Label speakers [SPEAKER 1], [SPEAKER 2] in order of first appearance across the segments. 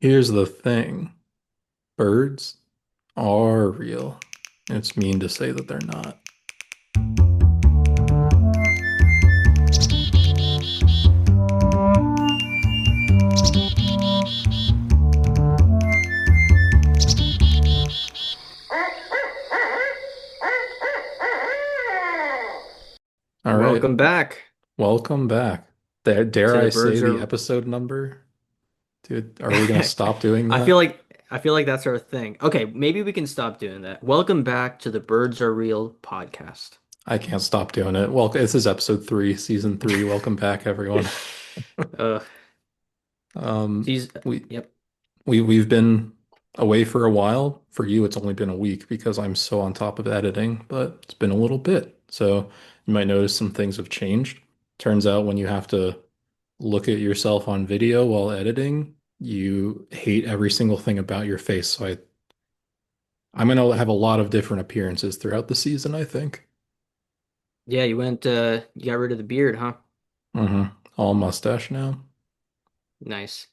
[SPEAKER 1] Here's the thing. Birds are real. It's mean to say that they're not. All right.
[SPEAKER 2] Welcome back
[SPEAKER 1] Welcome back. Dare
[SPEAKER 2] to the
[SPEAKER 1] I say
[SPEAKER 2] birds
[SPEAKER 1] the
[SPEAKER 2] are
[SPEAKER 1] episode number? Dude, are we gonna stop doing
[SPEAKER 2] I
[SPEAKER 1] that?
[SPEAKER 2] feel like I feel like that's our thing. Okay, maybe we can stop doing that. Welcome back to the Birds Are Real podcast.
[SPEAKER 1] I can't stop doing it. Well, this is episode three, season three. Welcome back, everyone.
[SPEAKER 2] Uh
[SPEAKER 1] Um,
[SPEAKER 2] these
[SPEAKER 1] we
[SPEAKER 2] yep.
[SPEAKER 1] we've been away for a while. For you, it's only been a week because I'm so on top of editing, but it's been a little bit. So you might notice some things have changed. Turns out when you have to look at yourself on video while editing, you hate every single thing about your face. So I'm gonna have a lot of different appearances throughout the season, I think.
[SPEAKER 2] Yeah, you got rid of the beard, huh?
[SPEAKER 1] All mustache now.
[SPEAKER 2] Nice.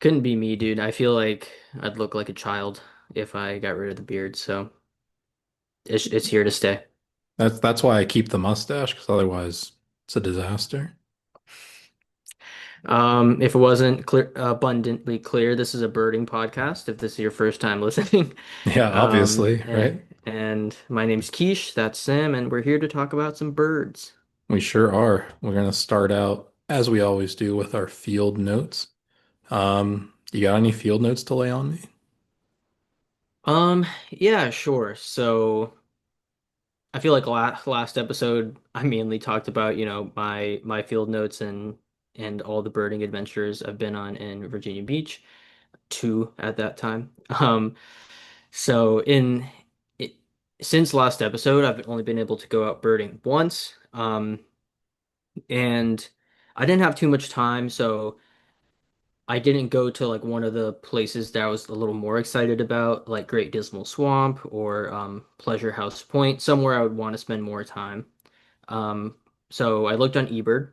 [SPEAKER 2] Couldn't be me, dude. I feel like I'd look like a child if I got rid of the beard, so it's here to stay.
[SPEAKER 1] That's why I keep the mustache, because otherwise it's a disaster.
[SPEAKER 2] If it wasn't abundantly clear, this is a birding podcast. If this is your first time listening,
[SPEAKER 1] Yeah,
[SPEAKER 2] um,
[SPEAKER 1] obviously,
[SPEAKER 2] eh,
[SPEAKER 1] right?
[SPEAKER 2] and my name's Kesh. That's Sam, and we're here to talk about some birds.
[SPEAKER 1] We sure are. We're gonna start out as we always do with our field notes. You got any field notes to lay on me?
[SPEAKER 2] Yeah, sure. So I feel like last episode I mainly talked about, my field notes and all the birding adventures I've been on in Virginia Beach, two at that time. So in it, since last episode, I've only been able to go out birding once. And I didn't have too much time, so I didn't go to like one of the places that I was a little more excited about, like Great Dismal Swamp or Pleasure House Point, somewhere I would want to spend more time. Um, so I looked on eBird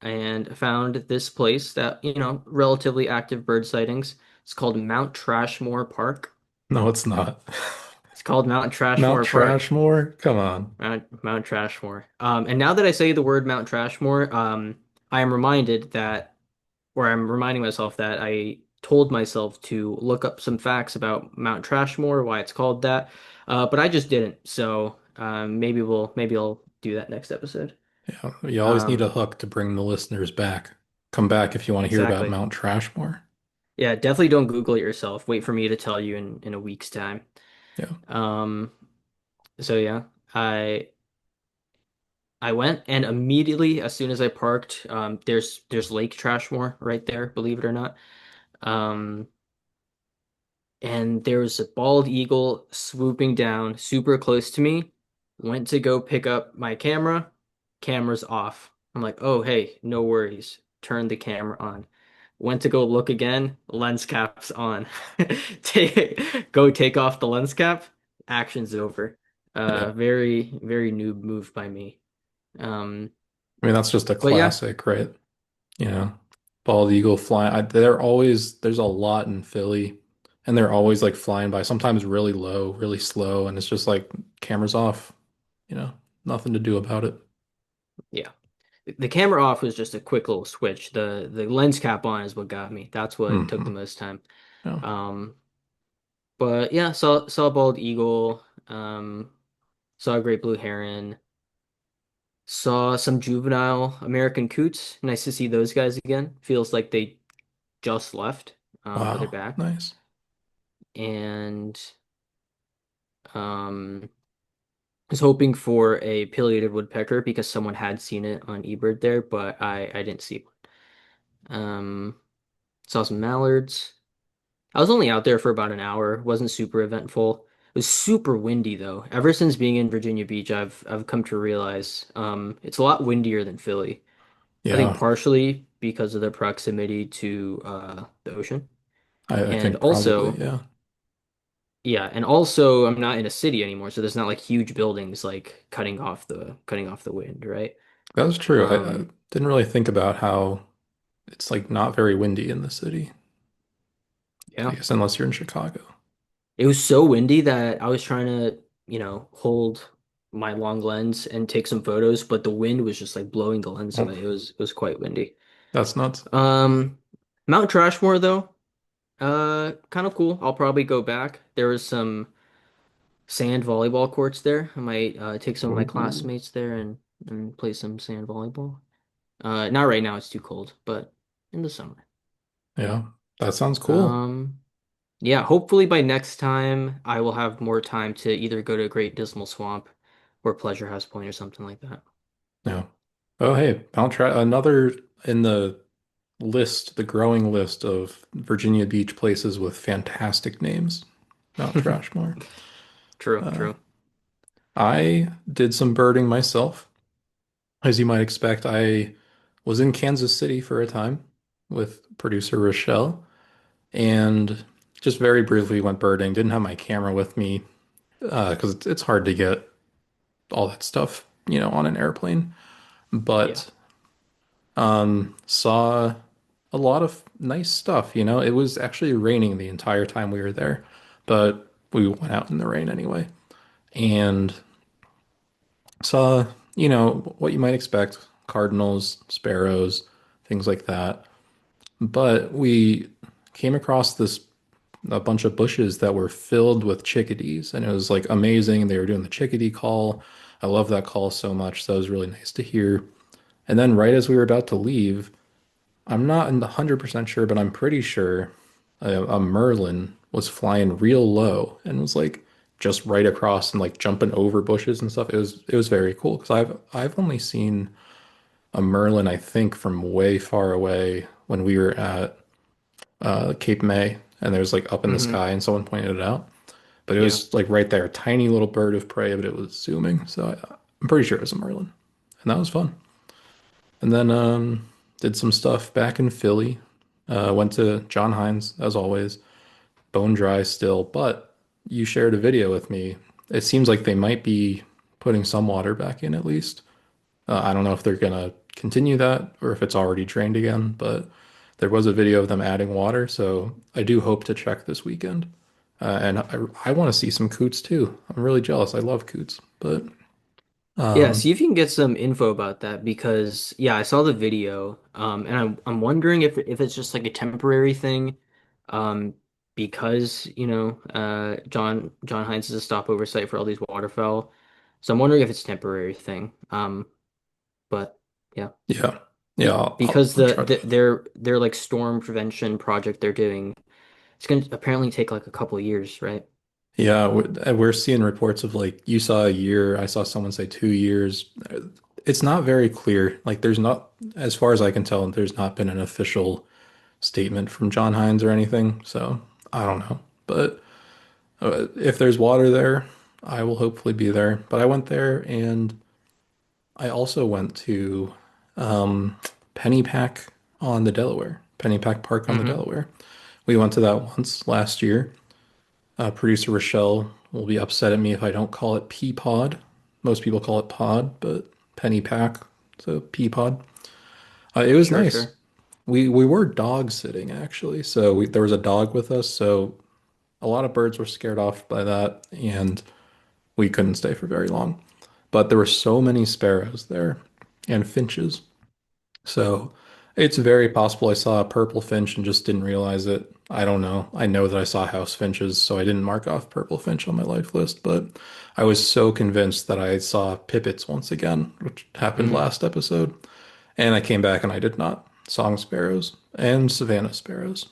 [SPEAKER 2] and found this place that, relatively active bird sightings. It's called Mount Trashmore Park.
[SPEAKER 1] No, it's not.
[SPEAKER 2] It's called Mount
[SPEAKER 1] Mount
[SPEAKER 2] Trashmore Park.
[SPEAKER 1] Trashmore? Come on.
[SPEAKER 2] Mount Trashmore. And now that I say the word Mount Trashmore, I am reminded that, or I'm reminding myself that I told myself to look up some facts about Mount Trashmore, why it's called that, but I just didn't. So maybe I'll do that next episode.
[SPEAKER 1] Yeah, you always need a
[SPEAKER 2] Um,
[SPEAKER 1] hook to bring the listeners back. Come back if you want to hear about
[SPEAKER 2] exactly.
[SPEAKER 1] Mount Trashmore.
[SPEAKER 2] Yeah, definitely don't Google it yourself. Wait for me to tell you in a week's time.
[SPEAKER 1] Yeah.
[SPEAKER 2] Um, so yeah, I I went and immediately as soon as I parked, there's Lake Trashmore right there, believe it or not. Um, and there was a bald eagle swooping down super close to me. Went to go pick up my camera, camera's off. I'm like, oh hey, no worries. Turn the camera on. Went to go look again, lens cap's on. Take off the lens cap, action's over.
[SPEAKER 1] Yeah.
[SPEAKER 2] Very, very noob move by me. Um,
[SPEAKER 1] I mean, that's just a
[SPEAKER 2] but yeah,
[SPEAKER 1] classic, right? You know, bald eagle flying. They're always, there's a lot in Philly, and they're always like flying by, sometimes really low, really slow, and it's just like cameras off, you know, nothing to do about it.
[SPEAKER 2] yeah. The camera off was just a quick little switch. The lens cap on is what got me. That's what took
[SPEAKER 1] Hmm.
[SPEAKER 2] the most time.
[SPEAKER 1] Yeah.
[SPEAKER 2] Um, but yeah, saw a bald eagle, saw a great blue heron, saw some juvenile American coots. Nice to see those guys again. Feels like they just left, but they're
[SPEAKER 1] Wow.
[SPEAKER 2] back.
[SPEAKER 1] Nice.
[SPEAKER 2] And um, was hoping for a pileated woodpecker because someone had seen it on eBird there, but I didn't see one. Saw some mallards. I was only out there for about an hour. Wasn't super eventful. It was super windy though. Ever since being in Virginia Beach, I've come to realize it's a lot windier than Philly. I think
[SPEAKER 1] Yeah.
[SPEAKER 2] partially because of the proximity to the ocean.
[SPEAKER 1] I
[SPEAKER 2] And
[SPEAKER 1] think probably,
[SPEAKER 2] also,
[SPEAKER 1] yeah.
[SPEAKER 2] yeah, and also I'm not in a city anymore, so there's not like huge buildings like cutting off the wind, right?
[SPEAKER 1] That's true. I
[SPEAKER 2] Um,
[SPEAKER 1] didn't really think about how it's like not very windy in the city. I
[SPEAKER 2] Yeah.
[SPEAKER 1] guess unless you're in Chicago.
[SPEAKER 2] It was so windy that I was trying to, hold my long lens and take some photos, but the wind was just like blowing the lens
[SPEAKER 1] Oh,
[SPEAKER 2] away. It was quite windy.
[SPEAKER 1] that's nuts.
[SPEAKER 2] Um, Mount Trashmore though, kind of cool. I'll probably go back. There was some sand volleyball courts there. I might take some of my
[SPEAKER 1] Ooh.
[SPEAKER 2] classmates there and play some sand volleyball. Not right now, it's too cold, but in the summer.
[SPEAKER 1] Yeah, that sounds cool.
[SPEAKER 2] Um, yeah, hopefully by next time I will have more time to either go to Great Dismal Swamp or Pleasure House Point or something like that.
[SPEAKER 1] Yeah. Oh, hey, Mount Tra another in the list, the growing list of Virginia Beach places with fantastic names. Mount Trashmore.
[SPEAKER 2] True,
[SPEAKER 1] Uh,
[SPEAKER 2] true.
[SPEAKER 1] I did some birding myself. As you might expect, I was in Kansas City for a time with producer Rochelle and just very briefly went birding. Didn't have my camera with me because it's hard to get all that stuff, on an airplane.
[SPEAKER 2] Yeah.
[SPEAKER 1] But saw a lot of nice stuff. It was actually raining the entire time we were there, but we went out in the rain anyway and saw, what you might expect, cardinals, sparrows, things like that. But we came across this a bunch of bushes that were filled with chickadees, and it was like amazing. They were doing the chickadee call. I love that call so much. So that was really nice to hear. And then right as we were about to leave, I'm not 100% sure, but I'm pretty sure a merlin was flying real low and was like just right across and like jumping over bushes and stuff. It was very cool because I've only seen a merlin, I think, from way far away when we were at Cape May, and there's like up in the
[SPEAKER 2] Hmm.
[SPEAKER 1] sky, and someone pointed it out. But it
[SPEAKER 2] Yeah.
[SPEAKER 1] was like right there, tiny little bird of prey, but it was zooming. So I'm pretty sure it was a merlin, and that was fun. And then did some stuff back in Philly. Went to John Hines as always, bone dry still, but you shared a video with me. It seems like they might be putting some water back in at least. I don't know if they're gonna continue that or if it's already drained again, but there was a video of them adding water, so I do hope to check this weekend. And I want to see some coots too. I'm really jealous. I love coots, but
[SPEAKER 2] Yeah,
[SPEAKER 1] um,
[SPEAKER 2] see if you can get some info about that because yeah, I saw the video. And I'm wondering if it's just like a temporary thing. Because, John Hines is a stopover site for all these waterfowl. So I'm wondering if it's a temporary thing. But yeah.
[SPEAKER 1] yeah, yeah,
[SPEAKER 2] Because
[SPEAKER 1] I'll try to.
[SPEAKER 2] their like storm prevention project they're doing, it's gonna apparently take like a couple years, right?
[SPEAKER 1] Yeah, we're seeing reports of like you saw a year, I saw someone say 2 years. It's not very clear. Like there's not, as far as I can tell, there's not been an official statement from John Hines or anything. So I don't know. But if there's water there, I will hopefully be there. But I went there and I also went to um, Pennypack on the Delaware, Pennypack Park on the
[SPEAKER 2] Mm-hmm.
[SPEAKER 1] Delaware. We went to that once last year. Producer Rochelle will be upset at me if I don't call it pea pod. Most people call it pod, but penny pack, so pea pod. It was
[SPEAKER 2] Sure,
[SPEAKER 1] nice.
[SPEAKER 2] sure.
[SPEAKER 1] We were dog sitting actually, so there was a dog with us, so a lot of birds were scared off by that, and we couldn't stay for very long. But there were so many sparrows there and finches. So it's very possible I saw a purple finch and just didn't realize it. I don't know. I know that I saw house finches, so I didn't mark off purple finch on my life list, but I was so convinced that I saw pipits once again, which happened
[SPEAKER 2] Mm-hmm.
[SPEAKER 1] last episode. And I came back and I did not. Song sparrows and Savannah sparrows.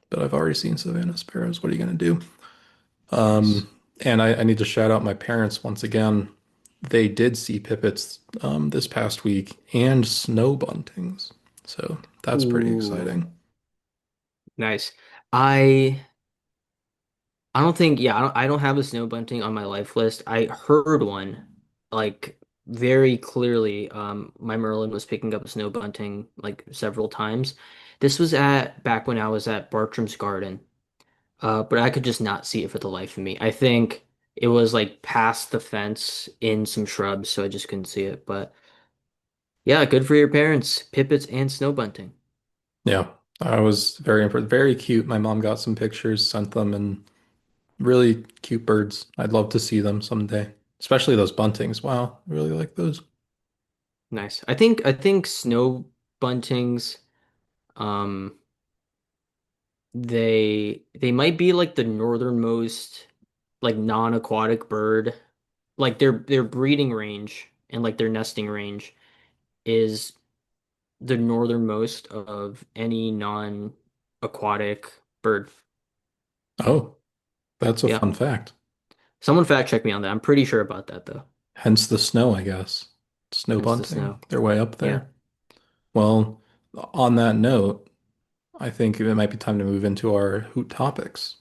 [SPEAKER 1] But I've already seen Savannah sparrows. What are you going to do?
[SPEAKER 2] Nice.
[SPEAKER 1] And I need to shout out my parents once again. They did see pipits this past week and snow buntings. So that's pretty
[SPEAKER 2] Ooh,
[SPEAKER 1] exciting.
[SPEAKER 2] nice. I I don't think yeah, I don't have a snow bunting on my life list. I heard one like very clearly. My Merlin was picking up a snow bunting like several times. This was at back when I was at Bartram's Garden. But I could just not see it for the life of me. I think it was like past the fence in some shrubs, so I just couldn't see it. But yeah, good for your parents, pipits and snow bunting.
[SPEAKER 1] Yeah. I was very impressed. Very cute. My mom got some pictures, sent them, and really cute birds. I'd love to see them someday, especially those buntings. Wow, I really like those.
[SPEAKER 2] Nice. I think snow buntings, um, they might be like the northernmost like non-aquatic bird. Like their breeding range and like their nesting range is the northernmost of any non-aquatic bird.
[SPEAKER 1] Oh, that's a
[SPEAKER 2] Yeah.
[SPEAKER 1] fun fact.
[SPEAKER 2] Someone fact check me on that. I'm pretty sure about that though.
[SPEAKER 1] Hence the snow, I guess. Snow
[SPEAKER 2] Hence the
[SPEAKER 1] bunting.
[SPEAKER 2] snow.
[SPEAKER 1] They're way up
[SPEAKER 2] Yeah.
[SPEAKER 1] there. Well, on that note, I think it might be time to move into our hoot topics.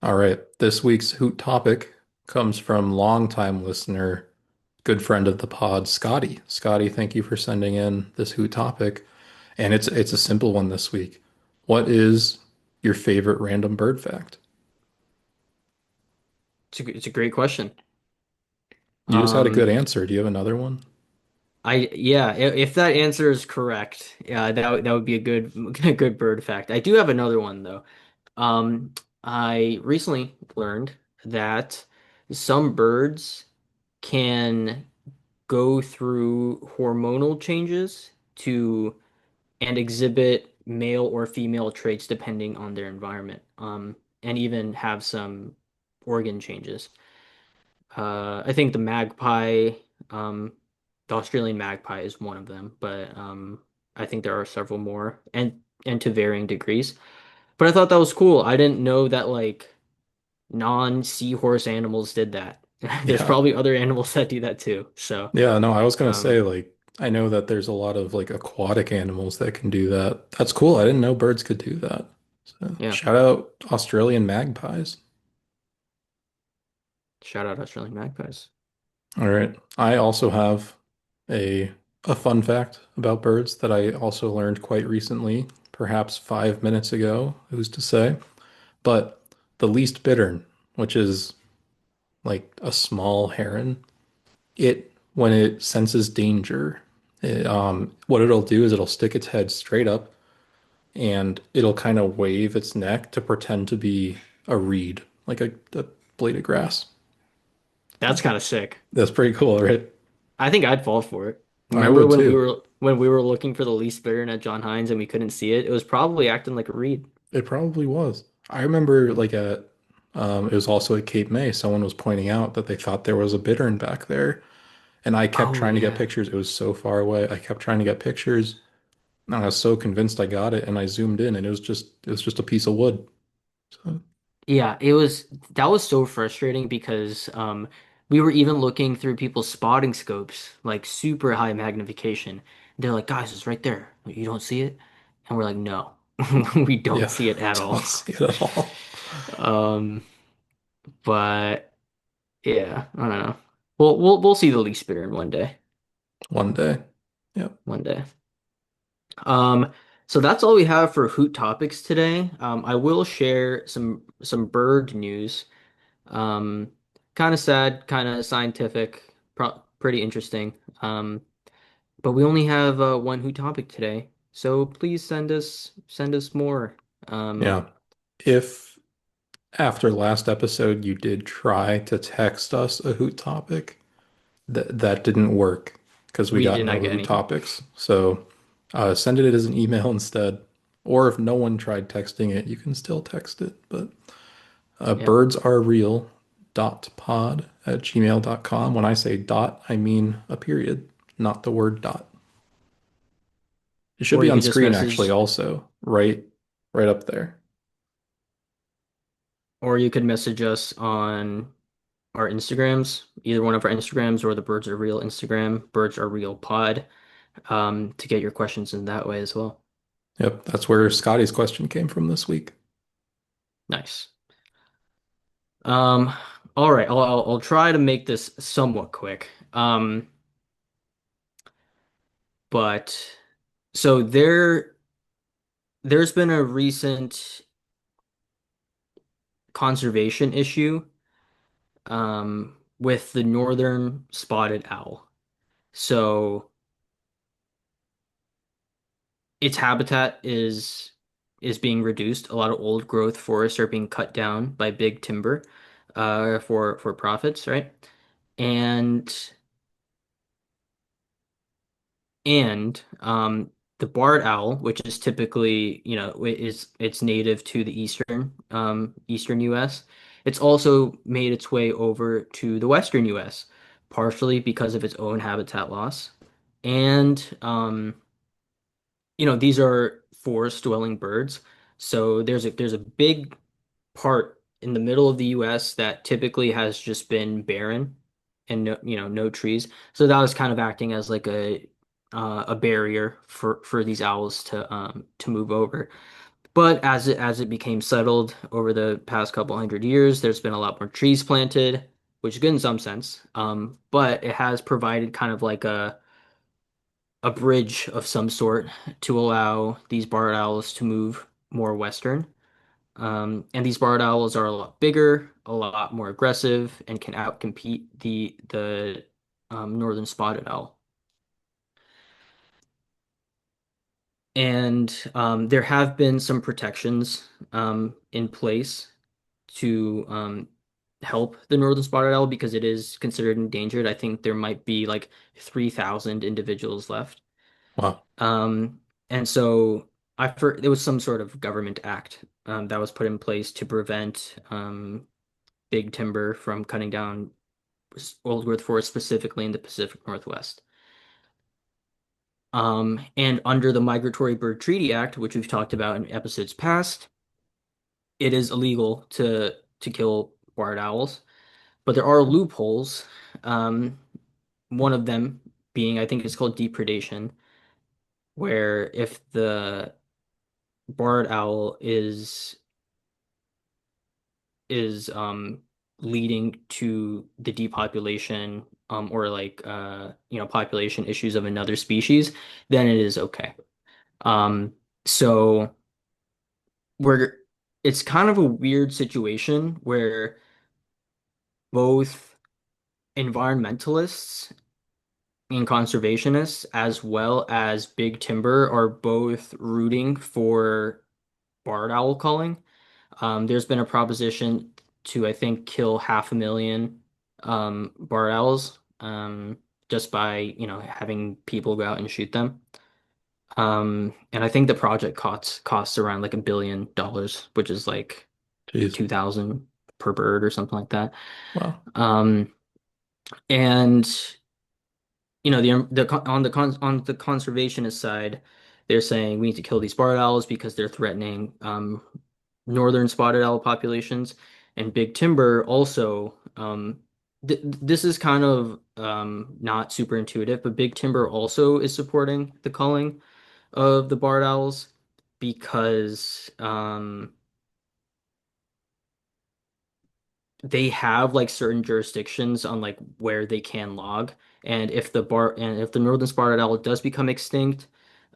[SPEAKER 1] All right, this week's hoot topic comes from longtime listener, good friend of the pod, Scotty. Scotty, thank you for sending in this hoot topic, and it's a simple one this week. What is your favorite random bird fact?
[SPEAKER 2] It's a great question.
[SPEAKER 1] You just had a good
[SPEAKER 2] Um,
[SPEAKER 1] answer. Do you have another one?
[SPEAKER 2] if that answer is correct, yeah, that would be a good a good bird fact. I do have another one though. Um, I recently learned that some birds can go through hormonal changes to and exhibit male or female traits depending on their environment. And even have some organ changes. I think um, the Australian magpie is one of them, but I think there are several more, and to varying degrees. But I thought that was cool. I didn't know that like non-seahorse animals did that. There's
[SPEAKER 1] Yeah.
[SPEAKER 2] probably other animals that do that too. So,
[SPEAKER 1] Yeah, no, I was gonna
[SPEAKER 2] um,
[SPEAKER 1] say like I know that there's a lot of like aquatic animals that can do that. That's cool. I didn't know birds could do that. So
[SPEAKER 2] yeah,
[SPEAKER 1] shout out Australian magpies.
[SPEAKER 2] shout out Australian magpies.
[SPEAKER 1] All right. I also have a a fun fact about birds that I also learned quite recently, perhaps 5 minutes ago, who's to say? But the least bittern, which is like a small heron, it when it senses danger, what it'll do is it'll stick its head straight up and it'll kind of wave its neck to pretend to be a reed, like a blade of grass.
[SPEAKER 2] That's kind of sick.
[SPEAKER 1] That's pretty cool, right?
[SPEAKER 2] I think I'd fall for it.
[SPEAKER 1] I
[SPEAKER 2] Remember
[SPEAKER 1] would too.
[SPEAKER 2] when we were looking for the least bittern at John Hines and we couldn't see it? It was probably acting like a reed.
[SPEAKER 1] It probably was. I remember
[SPEAKER 2] Yeah.
[SPEAKER 1] like it was also at Cape May, someone was pointing out that they thought there was a bittern back there. And I kept
[SPEAKER 2] Oh
[SPEAKER 1] trying to get
[SPEAKER 2] yeah.
[SPEAKER 1] pictures. It was so far away. I kept trying to get pictures. And I was so convinced I got it. And I zoomed in and it was just a piece of wood. So,
[SPEAKER 2] Yeah, it was that was so frustrating because we were even looking through people's spotting scopes, like super high magnification. They're like, guys, it's right there. You don't see it? And we're like, no, we don't
[SPEAKER 1] yeah,
[SPEAKER 2] see it at
[SPEAKER 1] don't
[SPEAKER 2] all.
[SPEAKER 1] see it at all.
[SPEAKER 2] Um, but yeah, I don't know. We'll see the least bittern one day.
[SPEAKER 1] One day. Yep.
[SPEAKER 2] One day. Um, so that's all we have for Hoot topics today. I will share some bird news. Um, kind of sad, kind of scientific, pretty interesting. But we only have one Hoot topic today, so please send us more. Um,
[SPEAKER 1] Yeah. If after last episode you did try to text us a hoot topic, that didn't work because we
[SPEAKER 2] we
[SPEAKER 1] got
[SPEAKER 2] did
[SPEAKER 1] no
[SPEAKER 2] not get
[SPEAKER 1] hoot
[SPEAKER 2] anything.
[SPEAKER 1] topics. So send it as an email instead. Or if no one tried texting it, you can still text it. But
[SPEAKER 2] Yeah.
[SPEAKER 1] birds are real dot pod at gmail.com. When I say dot, I mean a period, not the word dot. It should
[SPEAKER 2] Or
[SPEAKER 1] be
[SPEAKER 2] you
[SPEAKER 1] on
[SPEAKER 2] could just
[SPEAKER 1] screen actually
[SPEAKER 2] message,
[SPEAKER 1] also, right up there.
[SPEAKER 2] or you could message us on our Instagrams, either one of our Instagrams or the Birds Are Real Instagram, Birds Are Real Pod, to get your questions in that way as well.
[SPEAKER 1] Yep, that's where Scotty's question came from this week.
[SPEAKER 2] Nice. Um, all right, I'll try to make this somewhat quick. But so there's been a recent conservation issue with the northern spotted owl. So its habitat is being reduced. A lot of old growth forests are being cut down by big timber for profits, right? And and the barred owl, which is typically, it's native to the eastern US. It's also made its way over to the western US, partially because of its own habitat loss. And these are forest-dwelling birds. So there's a big part in the middle of the US that typically has just been barren and no trees. So that was kind of acting as like a barrier for these owls to move over. But as it became settled over the past couple hundred years, there's been a lot more trees planted, which is good in some sense. But it has provided kind of like a bridge of some sort to allow these barred owls to move more western. And these barred owls are a lot bigger, a lot more aggressive, and can outcompete the northern spotted owl. And there have been some protections in place to help the northern spotted owl because it is considered endangered. I think there might be like 3,000 individuals left.
[SPEAKER 1] Wow.
[SPEAKER 2] Um, and so there was some sort of government act that was put in place to prevent big timber from cutting down old growth forest specifically in the Pacific Northwest. And under the Migratory Bird Treaty Act, which we've talked about in episodes past, it is illegal to kill barred owls, but there are loopholes. Um, One of them being, I think it's called depredation, where if the barred owl is leading to the depopulation or like population issues of another species, then it is okay. So we're it's kind of a weird situation where both environmentalists and conservationists as well as big timber are both rooting for barred owl culling. There's been a proposition to, I think, kill 500,000 barred owls just by, having people go out and shoot them. And I think the project costs around like $1 billion, which is like
[SPEAKER 1] Jeez.
[SPEAKER 2] 2,000 per bird or something like that.
[SPEAKER 1] Wow.
[SPEAKER 2] Um, and on the conservationist side, they're saying we need to kill these barred owls because they're threatening northern spotted owl populations, and big timber also. This is kind of not super intuitive, but big timber also is supporting the culling of the barred owls because they have like certain jurisdictions on like where they can log. And if the northern spotted owl does become extinct,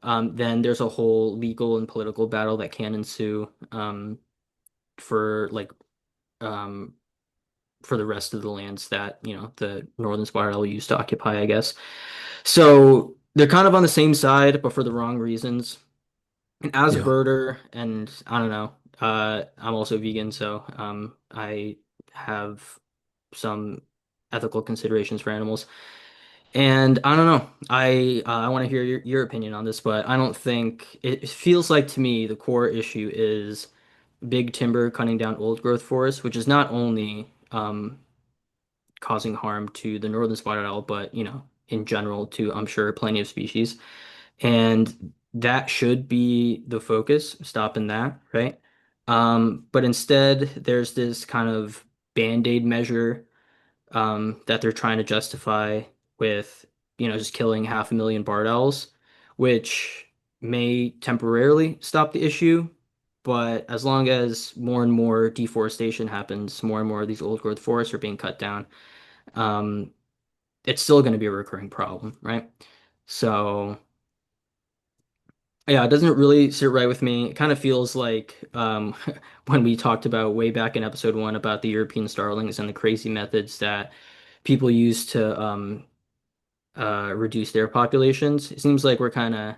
[SPEAKER 2] then there's a whole legal and political battle that can ensue for like um, for the rest of the lands that the northern spotted owl used to occupy, I guess. So they're kind of on the same side, but for the wrong reasons. And as a
[SPEAKER 1] Yeah.
[SPEAKER 2] birder, and I don't know, I'm also vegan, so I have some ethical considerations for animals. And I don't know, I want to hear your opinion on this, but I don't think it feels like to me the core issue is big timber cutting down old growth forests, which is not only causing harm to the northern spotted owl, but in general to I'm sure plenty of species. And that should be the focus, stopping that, right? But instead, there's this kind of band-aid measure that they're trying to justify with, just killing 500,000 barred owls, which may temporarily stop the issue. But as long as more and more deforestation happens, more and more of these old growth forests are being cut down, um, it's still going to be a recurring problem, right? So. Yeah, it doesn't really sit right with me. It kind of feels like when we talked about way back in episode 1 about the European starlings and the crazy methods that people use to reduce their populations. It seems like we're kind of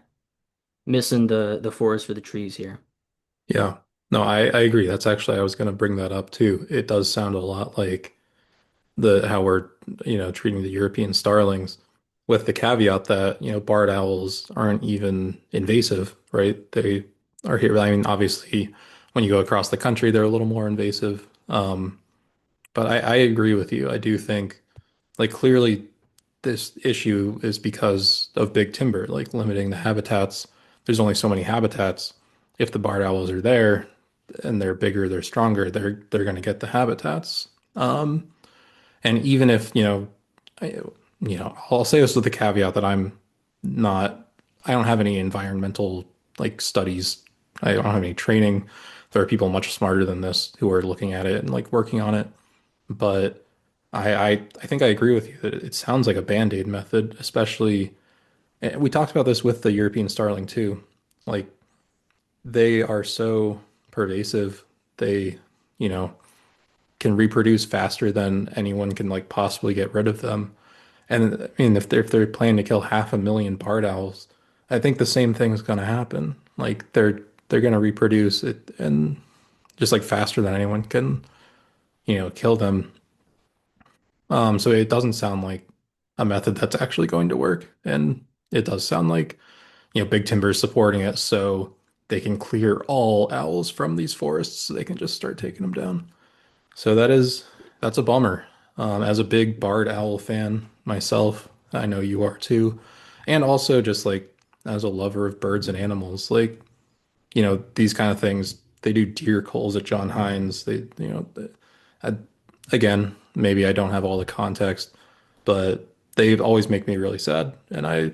[SPEAKER 2] missing the forest for the trees here.
[SPEAKER 1] Yeah. No, I agree. That's actually, I was going to bring that up too. It does sound a lot like the how we're, treating the European starlings with the caveat that, barred owls aren't even invasive, right? They are here. I mean, obviously, when you go across the country, they're a little more invasive. But I agree with you. I do think, like, clearly this issue is because of big timber, like limiting the habitats. There's only so many habitats. If the barred owls are there and they're bigger, they're stronger, they're going to get the habitats. And even if, I'll say this with the caveat that I don't have any environmental like studies. I don't have any training. There are people much smarter than this who are looking at it and like working on it. But I think I agree with you that it sounds like a band-aid method, especially we talked about this with the European starling too. Like they are so pervasive. They, you know, can reproduce faster than anyone can like possibly get rid of them. And I mean, if they're planning to kill 500,000 barred owls, I think the same thing is going to happen. Like they're going to reproduce it and just like faster than anyone can, kill them. So it doesn't sound like a method that's actually going to work. And it does sound like, Big Timber is supporting it so they can clear all owls from these forests so they can just start taking them down. So that's a bummer. As a big barred owl fan myself, I know you are too. And also just like as a lover of birds and animals, like, these kind of things, they do deer culls at John Hines. I, again, maybe I don't have all the context, but they always make me really sad. And I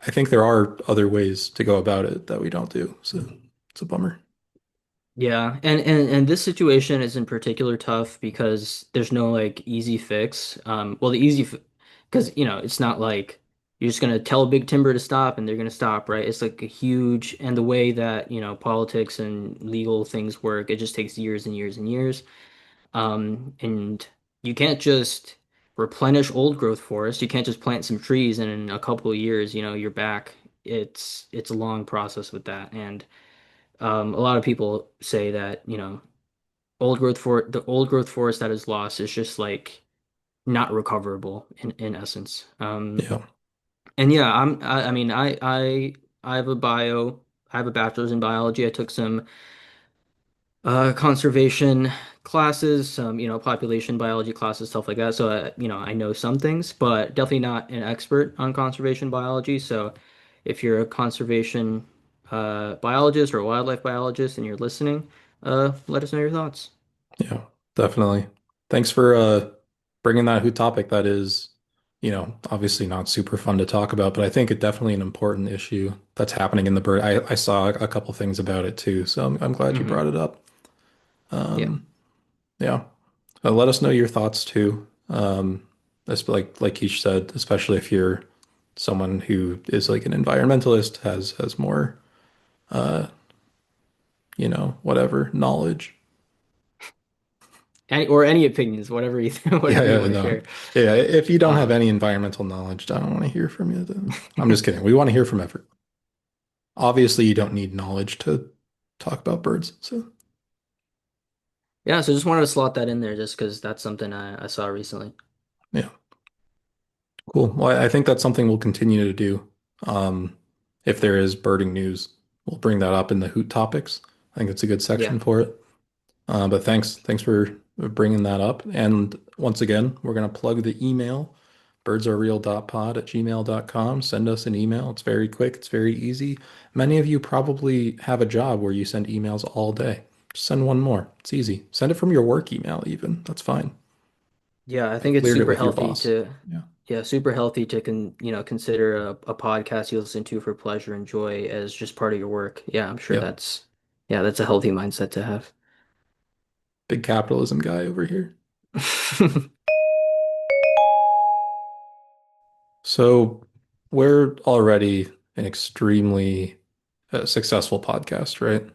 [SPEAKER 1] think there are other ways to go about it that we don't do. So it's a bummer.
[SPEAKER 2] Yeah, and this situation is in particular tough because there's no like easy fix. Well, the easy because it's not like you're just gonna tell Big Timber to stop and they're gonna stop, right? It's like a huge and the way that politics and legal things work, it just takes years and years and years. And you can't just replenish old growth forest. You can't just plant some trees and in a couple of years, you're back. It's a long process with that, and a lot of people say that, the old growth forest that is lost is just like not recoverable in essence.
[SPEAKER 1] Yeah.
[SPEAKER 2] And yeah, I mean I have a I have a bachelor's in biology. I took some conservation classes, some population biology classes, stuff like that. So I know some things, but definitely not an expert on conservation biology. So if you're a conservation biologist or a wildlife biologist and you're listening, let us know your thoughts.
[SPEAKER 1] Yeah, definitely. Thanks for bringing that who topic that is, obviously not super fun to talk about, but I think it definitely an important issue that's happening in the bird. I saw a couple things about it too, so I'm glad you
[SPEAKER 2] Hmm.
[SPEAKER 1] brought it up.
[SPEAKER 2] Yeah.
[SPEAKER 1] Um, yeah, let us know your thoughts too. That's like Kesh said, especially if you're someone who is like an environmentalist, has more, uh, whatever knowledge.
[SPEAKER 2] Any opinions, whatever you
[SPEAKER 1] Yeah,
[SPEAKER 2] whatever you
[SPEAKER 1] yeah,
[SPEAKER 2] want to
[SPEAKER 1] no.
[SPEAKER 2] share.
[SPEAKER 1] Yeah, if you don't have
[SPEAKER 2] Um,
[SPEAKER 1] any environmental knowledge, I don't want to hear from you then. I'm just kidding. We want to hear from everyone. Obviously, you
[SPEAKER 2] yeah.
[SPEAKER 1] don't need knowledge to talk about birds. So,
[SPEAKER 2] Yeah, so just wanted to slot that in there just because that's something I saw recently.
[SPEAKER 1] yeah, cool. Well, I think that's something we'll continue to do. Um, if there is birding news, we'll bring that up in the hoot topics. I think it's a good
[SPEAKER 2] Yeah.
[SPEAKER 1] section for it. But thanks for bringing that up. And once again, we're going to plug the email, birdsarereal.pod@gmail.com. Send us an email. It's very quick. It's very easy. Many of you probably have a job where you send emails all day. Just send one more. It's easy. Send it from your work email even. That's fine.
[SPEAKER 2] Yeah, I
[SPEAKER 1] I've
[SPEAKER 2] think it's
[SPEAKER 1] cleared it
[SPEAKER 2] super
[SPEAKER 1] with your
[SPEAKER 2] healthy
[SPEAKER 1] boss.
[SPEAKER 2] to,
[SPEAKER 1] Yeah.
[SPEAKER 2] yeah, super healthy to consider a podcast you listen to for pleasure and joy as just part of your work. Yeah, I'm sure
[SPEAKER 1] Yep.
[SPEAKER 2] yeah, that's a healthy mindset to have.
[SPEAKER 1] Big capitalism guy over here. So we're already an extremely successful podcast, right?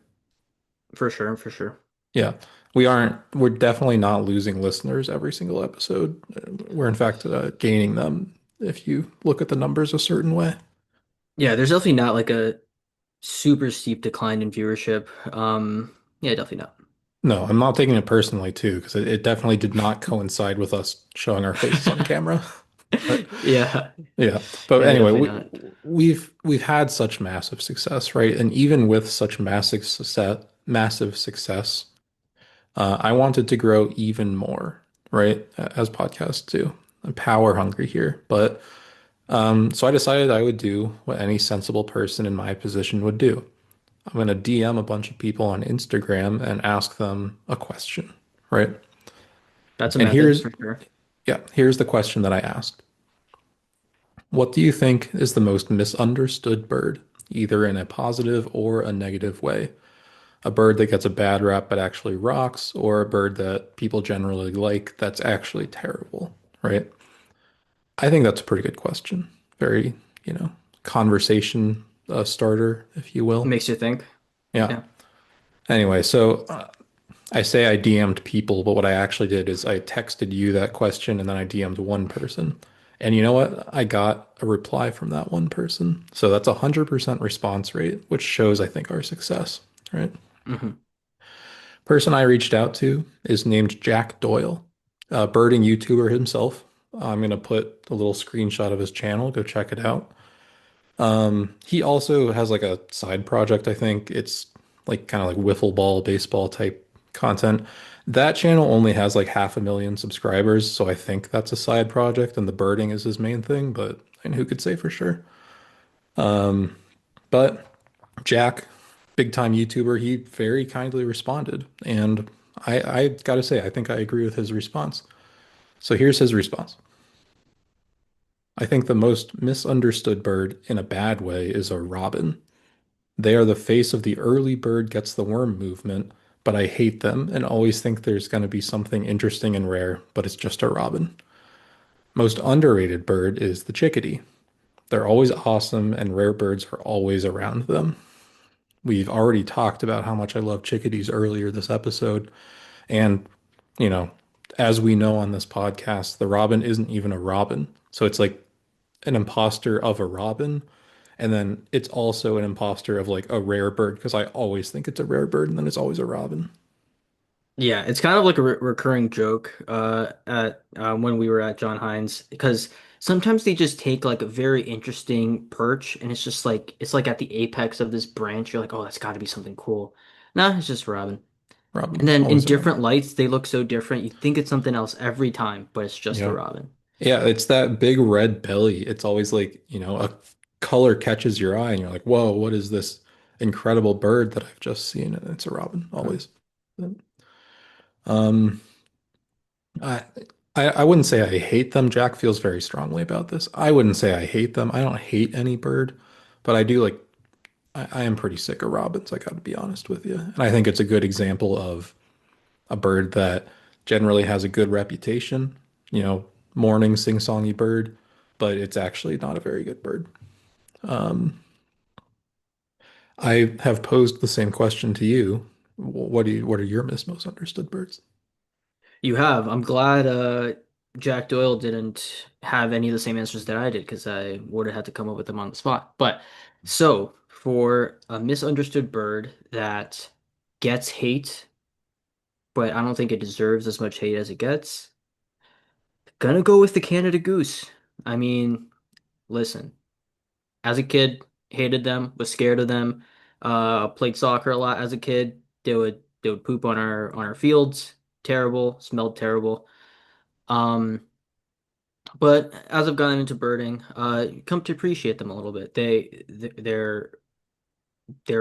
[SPEAKER 2] For sure, for sure.
[SPEAKER 1] Yeah, we're definitely not losing listeners every single episode. We're in fact gaining them if you look at the numbers a certain way.
[SPEAKER 2] Yeah, there's definitely not like a super steep decline in viewership. Yeah, definitely not.
[SPEAKER 1] No, I'm not taking it personally too, because it definitely did not coincide with us showing our faces on camera. But
[SPEAKER 2] Yeah,
[SPEAKER 1] yeah, but
[SPEAKER 2] yeah,
[SPEAKER 1] anyway,
[SPEAKER 2] definitely not.
[SPEAKER 1] we've had such massive success, right? And even with such massive success, I wanted to grow even more, right? As podcasts do. I'm power hungry here, but so I decided I would do what any sensible person in my position would do. I'm going to DM a bunch of people on Instagram and ask them a question, right?
[SPEAKER 2] That's a
[SPEAKER 1] And
[SPEAKER 2] method
[SPEAKER 1] here's,
[SPEAKER 2] for sure.
[SPEAKER 1] yeah, here's the question that I asked. What do you think is the most misunderstood bird, either in a positive or a negative way? A bird that gets a bad rap but actually rocks, or a bird that people generally like that's actually terrible, right? I think that's a pretty good question. Very, you know, conversation starter, if you will.
[SPEAKER 2] Makes you think.
[SPEAKER 1] Yeah.
[SPEAKER 2] Yeah.
[SPEAKER 1] Anyway, so I say I DM'd people, but what I actually did is I texted you that question and then I DM'd one person. And you know what? I got a reply from that one person. So that's 100% response rate, which shows, I think, our success, right?
[SPEAKER 2] Hmm.
[SPEAKER 1] Person I reached out to is named Jack Doyle, a birding YouTuber himself. I'm going to put a little screenshot of his channel. Go check it out. He also has like a side project, I think. It's like kind of like wiffle ball, baseball type content. That channel only has like 500,000 subscribers, so I think that's a side project and the birding is his main thing, but and who could say for sure? But Jack, big time YouTuber, he very kindly responded. And I gotta say, I think I agree with his response. So here's his response. I think the most misunderstood bird in a bad way is a robin. They are the face of the early bird gets the worm movement, but I hate them and always think there's going to be something interesting and rare, but it's just a robin. Most underrated bird is the chickadee. They're always awesome and rare birds are always around them. We've already talked about how much I love chickadees earlier this episode. And, you know, as we know on this podcast, the robin isn't even a robin. So it's like an imposter of a robin. And then it's also an imposter of like a rare bird because I always think it's a rare bird and then it's always a robin.
[SPEAKER 2] Yeah, it's kind of like a re recurring joke at when we were at John Hines because sometimes they just take like a very interesting perch and it's like at the apex of this branch. You're like, oh, that's got to be something cool. Nah, it's just Robin. And
[SPEAKER 1] Robin,
[SPEAKER 2] then in
[SPEAKER 1] always a robin.
[SPEAKER 2] different lights, they look so different. You think it's something else every time, but it's just a
[SPEAKER 1] Yeah.
[SPEAKER 2] Robin.
[SPEAKER 1] Yeah, it's that big red belly. It's always like, a color catches your eye and you're like, whoa, what is this incredible bird that I've just seen? And it's a robin,
[SPEAKER 2] Huh.
[SPEAKER 1] always. Um, I, I wouldn't say I hate them. Jack feels very strongly about this. I wouldn't say I hate them. I don't hate any bird, but I do like I am pretty sick of robins, I gotta be honest with you. And I think it's a good example of a bird that generally has a good reputation, you know, morning sing-songy bird, but it's actually not a very good bird. I have posed the same question to you. What are your most understood birds?
[SPEAKER 2] You have. I'm glad Jack Doyle didn't have any of the same answers that I did because I would have had to come up with them on the spot. But so for a misunderstood bird that gets hate, but I don't think it deserves as much hate as it gets, gonna go with the Canada goose. I mean, listen, as a kid, hated them, was scared of them, played soccer a lot as a kid. They would poop on our fields. Terrible, smelled terrible. Um, But as I've gotten into birding, come to appreciate them a little bit. They're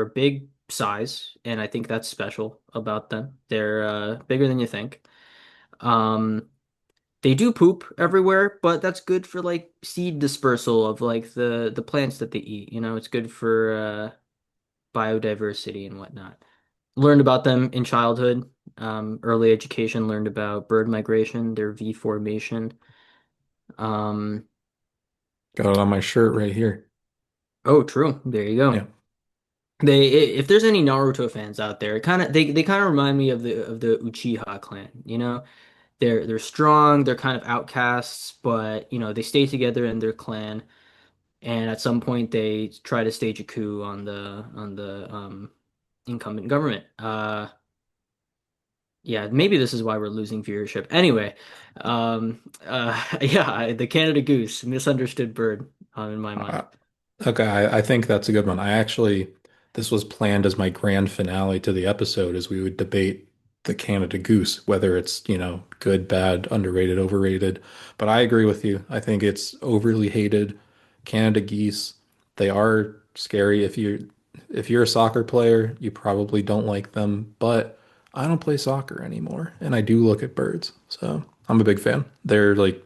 [SPEAKER 2] a big size, and I think that's special about them. They're bigger than you think. Um, they do poop everywhere, but that's good for like seed dispersal of like the plants that they eat. You know, it's good for biodiversity and whatnot. Learned about them in childhood. Early education learned about bird migration, their V formation. Um,
[SPEAKER 1] Got it on my shirt right here.
[SPEAKER 2] oh, true. There you
[SPEAKER 1] Yeah.
[SPEAKER 2] go. If there's any Naruto fans out there, they kind of remind me of the Uchiha clan, you know? They're strong, they're kind of outcasts, but you know, they stay together in their clan. and at some point they try to stage a coup on the incumbent government. Yeah, maybe this is why we're losing viewership. Anyway, yeah, the Canada goose, misunderstood bird, in my mind.
[SPEAKER 1] Uh, okay, I think that's a good one. This was planned as my grand finale to the episode, as we would debate the Canada Goose, whether it's, good, bad, underrated, overrated. But I agree with you. I think it's overly hated. Canada geese, they are scary. If you're a soccer player, you probably don't like them, but I don't play soccer anymore, and I do look at birds. So I'm a big fan. They're like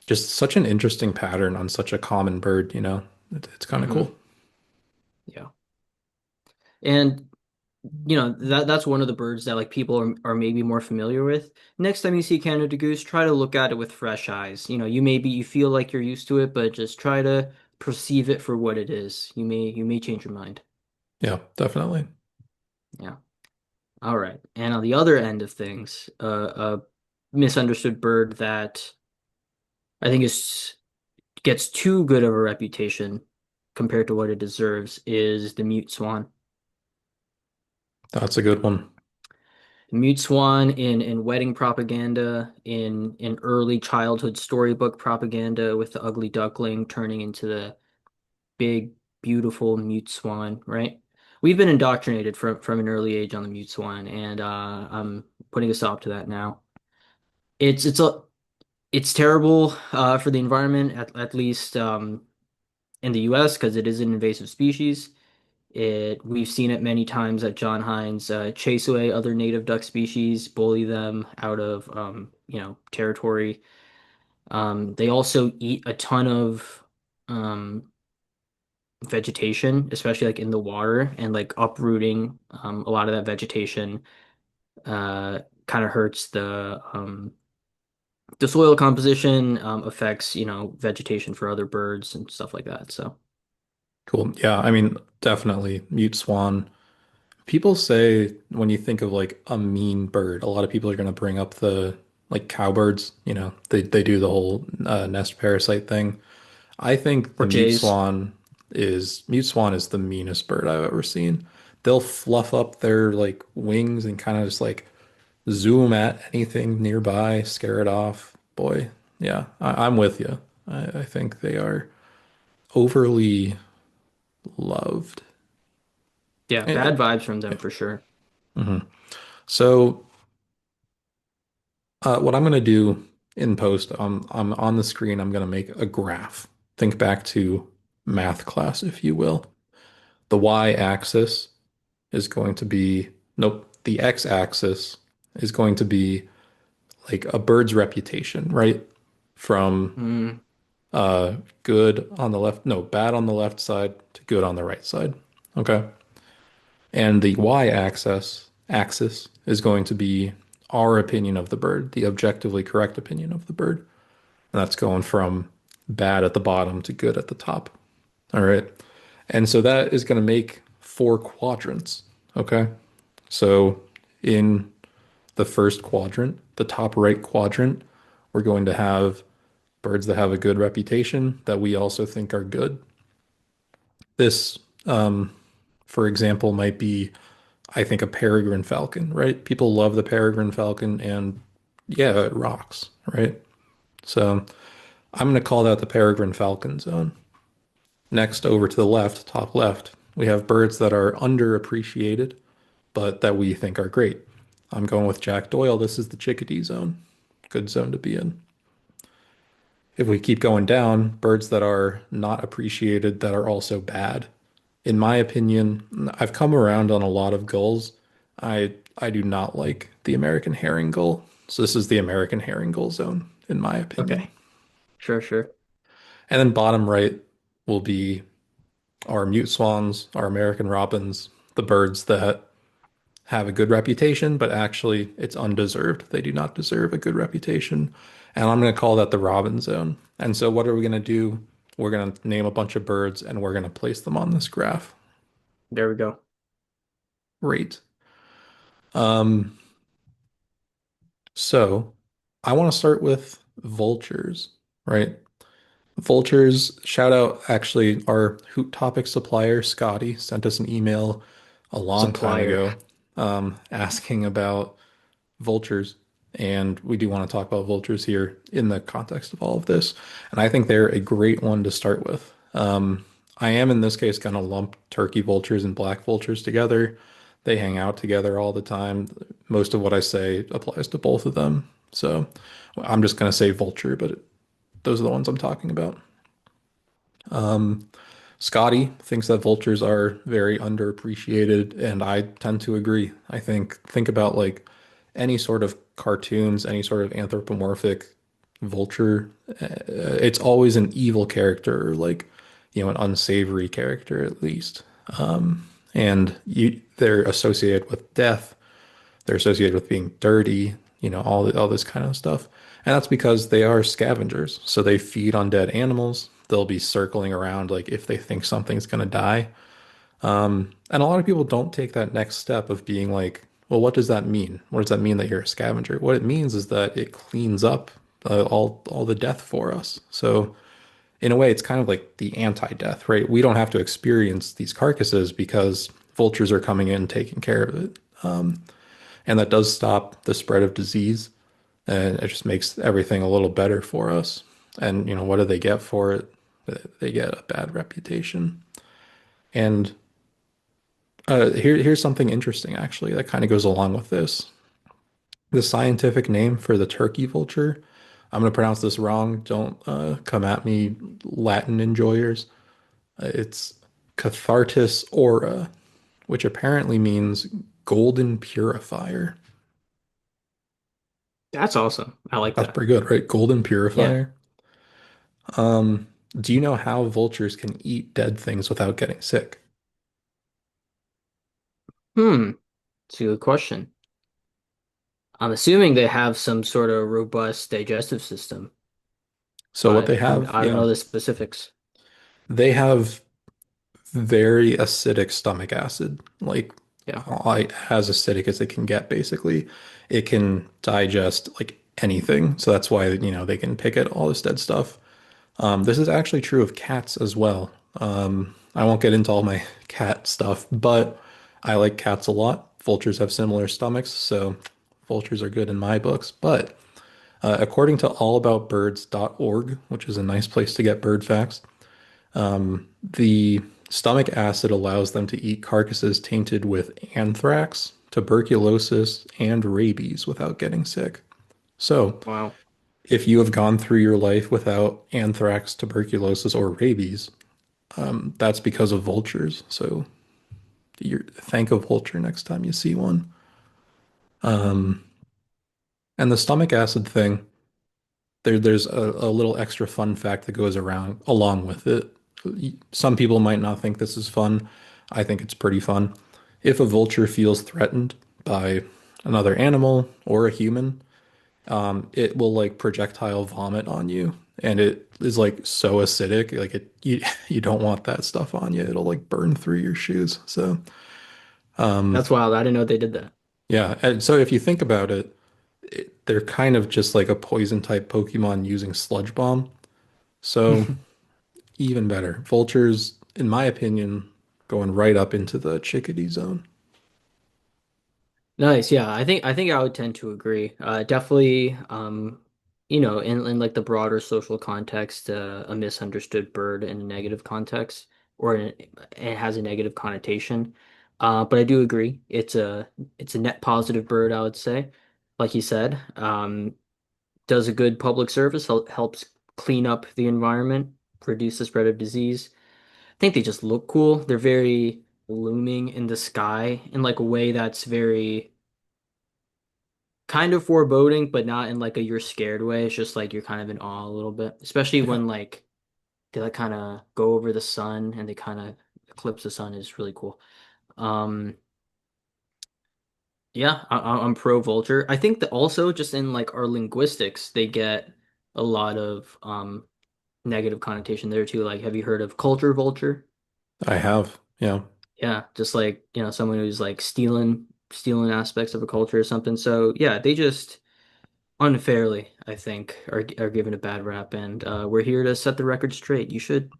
[SPEAKER 1] just such an interesting pattern on such a common bird. It's kind of
[SPEAKER 2] Hmm.
[SPEAKER 1] cool.
[SPEAKER 2] Yeah. And that's one of the birds that like people are maybe more familiar with. Next time you see Canada goose, try to look at it with fresh eyes. You feel like you're used to it, but just try to perceive it for what it is. You may change your mind.
[SPEAKER 1] Yeah, definitely.
[SPEAKER 2] Yeah. All right. And on the other end of things, a misunderstood bird that I think is gets too good of a reputation compared to what it deserves is the mute swan.
[SPEAKER 1] That's a good one.
[SPEAKER 2] Mute Swan in wedding propaganda, in early childhood storybook propaganda with the ugly duckling turning into the big, beautiful mute swan, right? We've been indoctrinated from an early age on the mute swan, and I'm putting a stop to that now. It's terrible for the environment, at least in the US, because it is an invasive species. We've seen it many times that John Hines chase away other native duck species, bully them out of territory. They also eat a ton of um, vegetation, especially like in the water, and like uprooting a lot of that vegetation kind of hurts the soil composition, affects vegetation for other birds and stuff like that. So
[SPEAKER 1] Cool. Yeah, I mean, definitely mute swan. People say when you think of like a mean bird, a lot of people are going to bring up the like cowbirds, they do the whole nest parasite thing. I think the
[SPEAKER 2] or jays,
[SPEAKER 1] mute swan is the meanest bird I've ever seen. They'll fluff up their like wings and kind of just like zoom at anything nearby, scare it off. Boy, yeah, I'm with you. I think they are overly loved.
[SPEAKER 2] yeah, bad
[SPEAKER 1] And,
[SPEAKER 2] vibes from them
[SPEAKER 1] yeah.
[SPEAKER 2] for sure.
[SPEAKER 1] Mhm. So, what I'm going to do in post, I'm on the screen, I'm going to make a graph. Think back to math class, if you will. The y-axis is going to be, nope, the x-axis is going to be like a bird's reputation, right? From
[SPEAKER 2] Mm,
[SPEAKER 1] uh, good on the left, no, bad on the left side to good on the right side. Okay. And the y-axis is going to be our opinion of the bird, the objectively correct opinion of the bird. And that's going from bad at the bottom to good at the top. All right. And so that is going to make four quadrants. Okay. So in the first quadrant, the top right quadrant, we're going to have birds that have a good reputation that we also think are good. This, for example, might be, I think, a peregrine falcon, right? People love the peregrine falcon, and yeah, it rocks, right? So I'm going to call that the peregrine falcon zone. Next, over to the left, top left, we have birds that are underappreciated, but that we think are great. I'm going with Jack Doyle. This is the chickadee zone. Good zone to be in. If we keep going down, birds that are not appreciated that are also bad. In my opinion, I've come around on a lot of gulls. I do not like the American herring gull. So this is the American herring gull zone, in my opinion.
[SPEAKER 2] okay, sure, sure.
[SPEAKER 1] And then bottom right will be our mute swans, our American robins, the birds that have a good reputation, but actually it's undeserved. They do not deserve a good reputation. And I'm going to call that the robin zone. And so what are we going to do? We're going to name a bunch of birds and we're going to place them on this graph.
[SPEAKER 2] There we go.
[SPEAKER 1] Great. Um, so I want to start with vultures, right? Vultures, shout out actually our Hoot Topic supplier, Scotty, sent us an email a long time
[SPEAKER 2] Supplier.
[SPEAKER 1] ago asking about vultures. And we do want to talk about vultures here in the context of all of this. And I think they're a great one to start with. I am in this case going to lump turkey vultures and black vultures together. They hang out together all the time. Most of what I say applies to both of them. So I'm just going to say vulture, but those are the ones I'm talking about. Scotty thinks that vultures are very underappreciated, and I tend to agree. I think about like any sort of cartoons, any sort of anthropomorphic vulture, it's always an evil character, or like an unsavory character at least. And they're associated with death. They're associated with being dirty, all this kind of stuff. And that's because they are scavengers. So they feed on dead animals. They'll be circling around like if they think something's going to die. And a lot of people don't take that next step of being like, well, what does that mean? What does that mean that you're a scavenger? What it means is that it cleans up all the death for us. So in a way, it's kind of like the anti-death, right? We don't have to experience these carcasses because vultures are coming in and taking care of it. And that does stop the spread of disease, and it just makes everything a little better for us. And what do they get for it? They get a bad reputation. And here's something interesting actually that kind of goes along with this. The scientific name for the turkey vulture, I'm going to pronounce this wrong. Don't come at me, Latin enjoyers. It's Cathartus aura, which apparently means golden purifier.
[SPEAKER 2] That's awesome. I like
[SPEAKER 1] That's
[SPEAKER 2] that.
[SPEAKER 1] pretty good, right? Golden
[SPEAKER 2] Yeah.
[SPEAKER 1] purifier. Do you know how vultures can eat dead things without getting sick?
[SPEAKER 2] Hmm. It's a good question. I'm assuming they have some sort of robust digestive system,
[SPEAKER 1] So what
[SPEAKER 2] but
[SPEAKER 1] they have,
[SPEAKER 2] I don't
[SPEAKER 1] yeah,
[SPEAKER 2] know the specifics.
[SPEAKER 1] they have very acidic stomach acid, like
[SPEAKER 2] Yeah.
[SPEAKER 1] as acidic as it can get, basically. It can digest like anything. So that's why, they can pick at all this dead stuff. This is actually true of cats as well. I won't get into all my cat stuff, but I like cats a lot. Vultures have similar stomachs, so vultures are good in my books. But according to allaboutbirds.org, which is a nice place to get bird facts, the stomach acid allows them to eat carcasses tainted with anthrax, tuberculosis, and rabies without getting sick. So,
[SPEAKER 2] Wow.
[SPEAKER 1] if you have gone through your life without anthrax, tuberculosis, or rabies, that's because of vultures. So, thank a vulture next time you see one. And the stomach acid thing, there's a little extra fun fact that goes around along with it. Some people might not think this is fun. I think it's pretty fun. If a vulture feels threatened by another animal or a human, it will like projectile vomit on you, and it is like so acidic, like you don't want that stuff on you. It'll like burn through your shoes. So
[SPEAKER 2] That's wild. I didn't know they did that.
[SPEAKER 1] yeah, and so if you think about it, they're kind of just like a poison type Pokemon using Sludge Bomb. So even better. Vultures, in my opinion, going right up into the Chickadee zone.
[SPEAKER 2] Nice. Yeah, I think I would tend to agree. Definitely, in like the broader social context, a misunderstood bird in a negative context, or it has a negative connotation. But I do agree. It's a net positive bird, I would say. Like you said, does a good public service, helps clean up the environment, reduce the spread of disease. I think they just look cool. They're very looming in the sky in like a way that's very kind of foreboding, but not in like a you're scared way. It's just like you're kind of in awe a little bit, especially
[SPEAKER 1] Yeah.
[SPEAKER 2] when like they like kind of go over the sun and they kind of eclipse the sun is really cool. Um, yeah, I'm pro vulture. I think that also just in like our linguistics, they get a lot of negative connotation there too. Like, have you heard of culture vulture?
[SPEAKER 1] I have. Yeah.
[SPEAKER 2] Yeah, just like, someone who's like stealing aspects of a culture or something. So yeah, they just unfairly, I think, are given a bad rap, and we're here to set the record straight. You should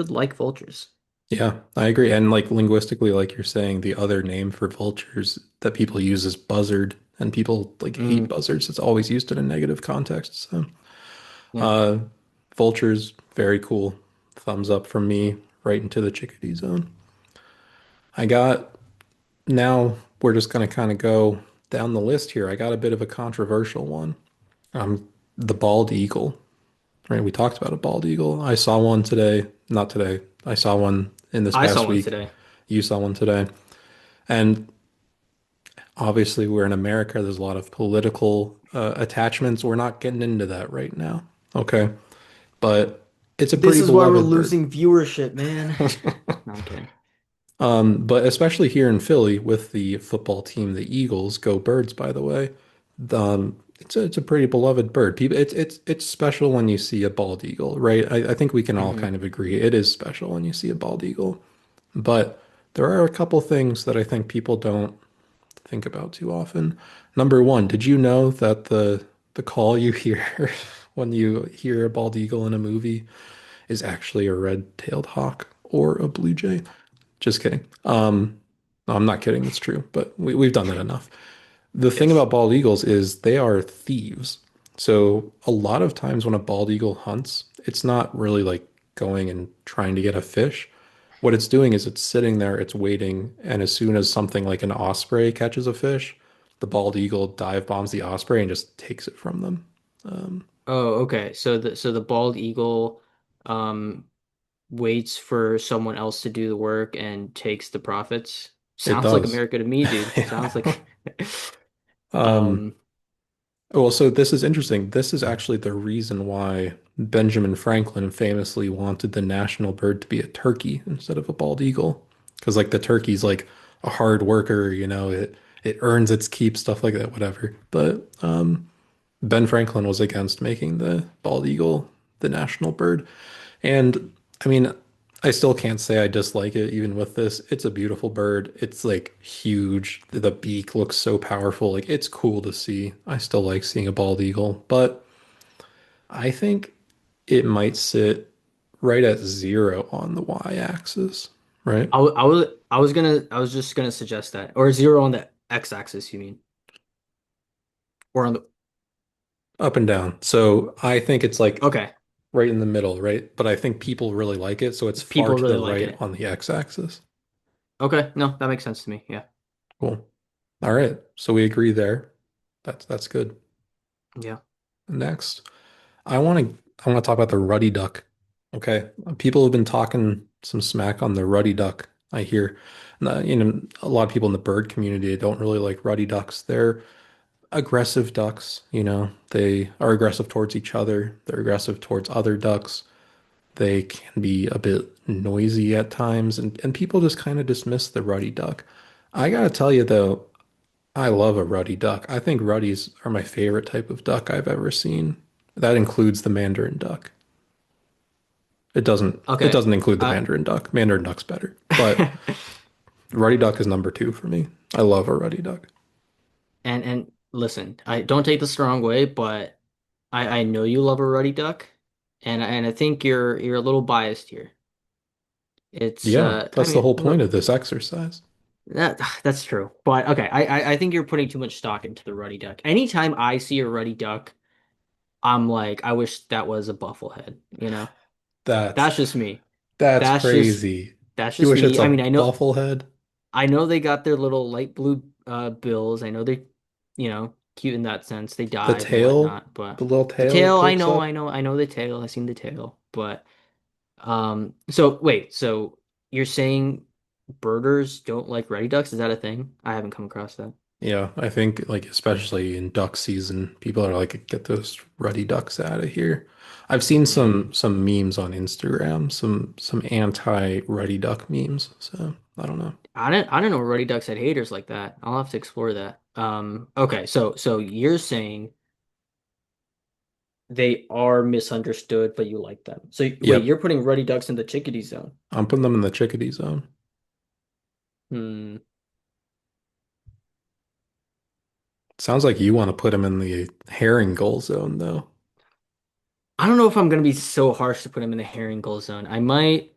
[SPEAKER 2] like vultures.
[SPEAKER 1] Yeah, I agree. And like linguistically, like you're saying, the other name for vultures that people use is buzzard, and people like hate
[SPEAKER 2] Mm,
[SPEAKER 1] buzzards. It's always used in a negative context. So,
[SPEAKER 2] yeah.
[SPEAKER 1] uh, vultures, very cool. Thumbs up from me right into the chickadee zone. I got now we're just gonna kind of go down the list here. I got a bit of a controversial one. The bald eagle. Right? We talked about a bald eagle. I saw one today, not today. I saw one in this
[SPEAKER 2] I saw
[SPEAKER 1] past
[SPEAKER 2] one
[SPEAKER 1] week.
[SPEAKER 2] today.
[SPEAKER 1] You saw one today. And obviously, we're in America. There's a lot of political attachments. We're not getting into that right now. Okay. But it's a
[SPEAKER 2] This
[SPEAKER 1] pretty
[SPEAKER 2] is why we're
[SPEAKER 1] beloved bird.
[SPEAKER 2] losing viewership, man. No, I'm kidding.
[SPEAKER 1] But especially here in Philly with the football team, the Eagles, go Birds, by the way. It's a pretty beloved bird. People, it's special when you see a bald eagle, right? I think we can all
[SPEAKER 2] Hmm.
[SPEAKER 1] kind of agree it is special when you see a bald eagle. But there are a couple things that I think people don't think about too often. Number one, did you know that the call you hear when you hear a bald eagle in a movie is actually a red-tailed hawk or a blue jay? Just kidding. No, I'm not kidding. It's true, but we've done that enough. The thing
[SPEAKER 2] Yes.
[SPEAKER 1] about bald eagles is they are thieves. So a lot of times when a bald eagle hunts, it's not really like going and trying to get a fish. What it's doing is it's sitting there, it's waiting, and as soon as something like an osprey catches a fish, the bald eagle dive bombs the osprey and just takes it from them.
[SPEAKER 2] Oh, okay. So the bald eagle um waits for someone else to do the work and takes the profits.
[SPEAKER 1] It
[SPEAKER 2] Sounds like
[SPEAKER 1] does.
[SPEAKER 2] America to me, dude. Sounds
[SPEAKER 1] Yeah.
[SPEAKER 2] like
[SPEAKER 1] Um,
[SPEAKER 2] um
[SPEAKER 1] Well, so this is interesting. This is actually the reason why Benjamin Franklin famously wanted the national bird to be a turkey instead of a bald eagle. Because like the turkey's like a hard worker, it earns its keep, stuff like that, whatever. But Ben Franklin was against making the bald eagle the national bird. And I mean, I still can't say I dislike it even with this. It's a beautiful bird. It's like huge. The beak looks so powerful. Like it's cool to see. I still like seeing a bald eagle, but I think it might sit right at zero on the y-axis, right?
[SPEAKER 2] I was just gonna suggest that. Or zero on the x-axis, you mean? Or on the
[SPEAKER 1] Up and down. So I think it's like
[SPEAKER 2] okay.
[SPEAKER 1] right in the middle, right? But I think people really like it, so it's far
[SPEAKER 2] People
[SPEAKER 1] to the
[SPEAKER 2] really like
[SPEAKER 1] right
[SPEAKER 2] it.
[SPEAKER 1] on the x-axis.
[SPEAKER 2] Okay, no, that makes sense to me. Yeah.
[SPEAKER 1] Cool. All right. So we agree there. That's good.
[SPEAKER 2] Yeah.
[SPEAKER 1] Next. I want to talk about the ruddy duck. Okay. People have been talking some smack on the ruddy duck, I hear. A lot of people in the bird community don't really like ruddy ducks. They're aggressive ducks, They are aggressive towards each other. They're aggressive towards other ducks. They can be a bit noisy at times, and people just kind of dismiss the ruddy duck. I gotta tell you though, I love a ruddy duck. I think ruddies are my favorite type of duck I've ever seen. That includes the mandarin duck. It doesn't it
[SPEAKER 2] Okay.
[SPEAKER 1] doesn't include the
[SPEAKER 2] Uh
[SPEAKER 1] mandarin duck. Mandarin duck's better. But ruddy duck is number two for me. I love a ruddy duck.
[SPEAKER 2] and listen, I don't take this the wrong way, but I know you love a ruddy duck, and I think you're a little biased here. It's
[SPEAKER 1] Yeah,
[SPEAKER 2] I
[SPEAKER 1] that's the
[SPEAKER 2] mean
[SPEAKER 1] whole point of this exercise.
[SPEAKER 2] that's true. But okay, I think you're putting too much stock into the ruddy duck. Anytime I see a ruddy duck, I'm like, I wish that was a bufflehead, you know?
[SPEAKER 1] That's
[SPEAKER 2] That's just me.
[SPEAKER 1] that's
[SPEAKER 2] That's just
[SPEAKER 1] crazy.
[SPEAKER 2] that's
[SPEAKER 1] You
[SPEAKER 2] just
[SPEAKER 1] wish it's
[SPEAKER 2] me.
[SPEAKER 1] a
[SPEAKER 2] I mean,
[SPEAKER 1] bufflehead?
[SPEAKER 2] I know they got their little light blue bills. I know they, cute in that sense. They
[SPEAKER 1] The
[SPEAKER 2] dive and
[SPEAKER 1] tail,
[SPEAKER 2] whatnot, but
[SPEAKER 1] the little
[SPEAKER 2] the
[SPEAKER 1] tail that
[SPEAKER 2] tail,
[SPEAKER 1] pokes up.
[SPEAKER 2] I know the tail. I've seen the tail, but so wait, so you're saying birders don't like ruddy ducks? Is that a thing? I haven't come across that.
[SPEAKER 1] Yeah, I think like especially in duck season, people are like, get those ruddy ducks out of here. I've seen
[SPEAKER 2] Mm.
[SPEAKER 1] some memes on Instagram, some anti-ruddy duck memes. So I don't know.
[SPEAKER 2] I didn't know ruddy ducks had haters like that. I'll have to explore that. Okay, so you're saying they are misunderstood, but you like them. So wait,
[SPEAKER 1] Yep,
[SPEAKER 2] you're putting ruddy ducks in the chickadee zone.
[SPEAKER 1] I'm putting them in the chickadee zone.
[SPEAKER 2] Hmm.
[SPEAKER 1] Sounds like you want to put him in the herring goal zone, though.
[SPEAKER 2] I don't know if I'm gonna be so harsh to put him in the herring goal zone. I mean,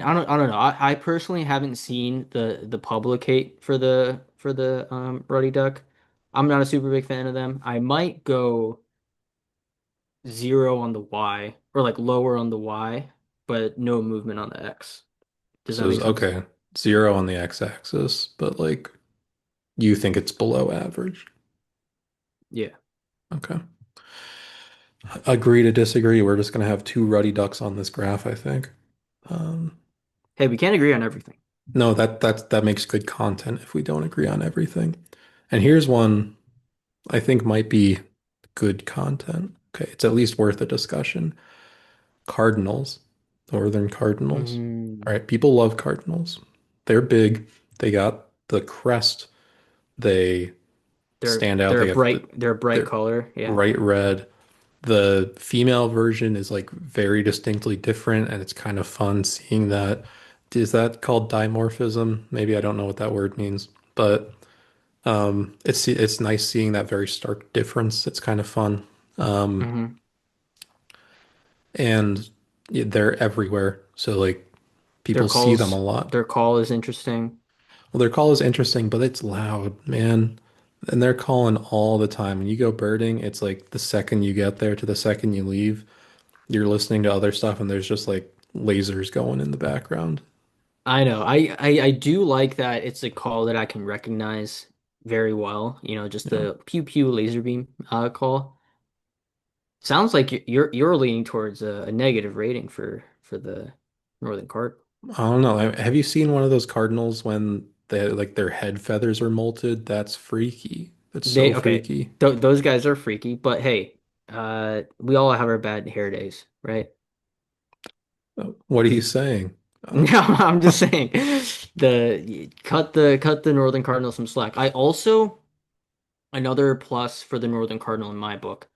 [SPEAKER 2] I don't know. I personally haven't seen the publicate for the Ruddy Duck. I'm not a super big fan of them. I might go zero on the Y or like lower on the Y, but no movement on the X. Does that
[SPEAKER 1] So,
[SPEAKER 2] make sense?
[SPEAKER 1] okay, zero on the x-axis, but like you think it's below average.
[SPEAKER 2] Yeah.
[SPEAKER 1] Okay. Agree to disagree. We're just gonna have two ruddy ducks on this graph, I think. Um,
[SPEAKER 2] Hey, we can't agree on everything.
[SPEAKER 1] no, that makes good content if we don't agree on everything. And here's one I think might be good content. Okay, it's at least worth a discussion. Cardinals, Northern Cardinals.
[SPEAKER 2] Mm,
[SPEAKER 1] All right, people love cardinals. They're big. They got the crest. They stand out. They have
[SPEAKER 2] they're a bright
[SPEAKER 1] they're
[SPEAKER 2] color. Yeah.
[SPEAKER 1] bright red. The female version is like very distinctly different, and it's kind of fun seeing that. Is that called dimorphism? Maybe I don't know what that word means, but it's nice seeing that very stark difference. It's kind of fun. Um,
[SPEAKER 2] Hmm.
[SPEAKER 1] and yeah, they're everywhere. So like people see them a lot.
[SPEAKER 2] Their call is interesting.
[SPEAKER 1] Well, their call is interesting, but it's loud, man. And they're calling all the time. When you go birding, it's like the second you get there to the second you leave, you're listening to other stuff and there's just like lasers going in the background.
[SPEAKER 2] I know. I do like that it's a call that I can recognize very well. You know, just
[SPEAKER 1] Yeah.
[SPEAKER 2] the pew pew laser beam call. Sounds like you're leaning towards a negative rating for the Northern Card.
[SPEAKER 1] I don't know. Have you seen one of those cardinals when they like their head feathers are molted? That's freaky. That's so
[SPEAKER 2] They okay.
[SPEAKER 1] freaky.
[SPEAKER 2] Th those guys are freaky, but hey, we all have our bad hair days, right?
[SPEAKER 1] What are you saying?
[SPEAKER 2] No, I'm just saying cut the Northern Cardinal some slack. I also another plus for the Northern Cardinal in my book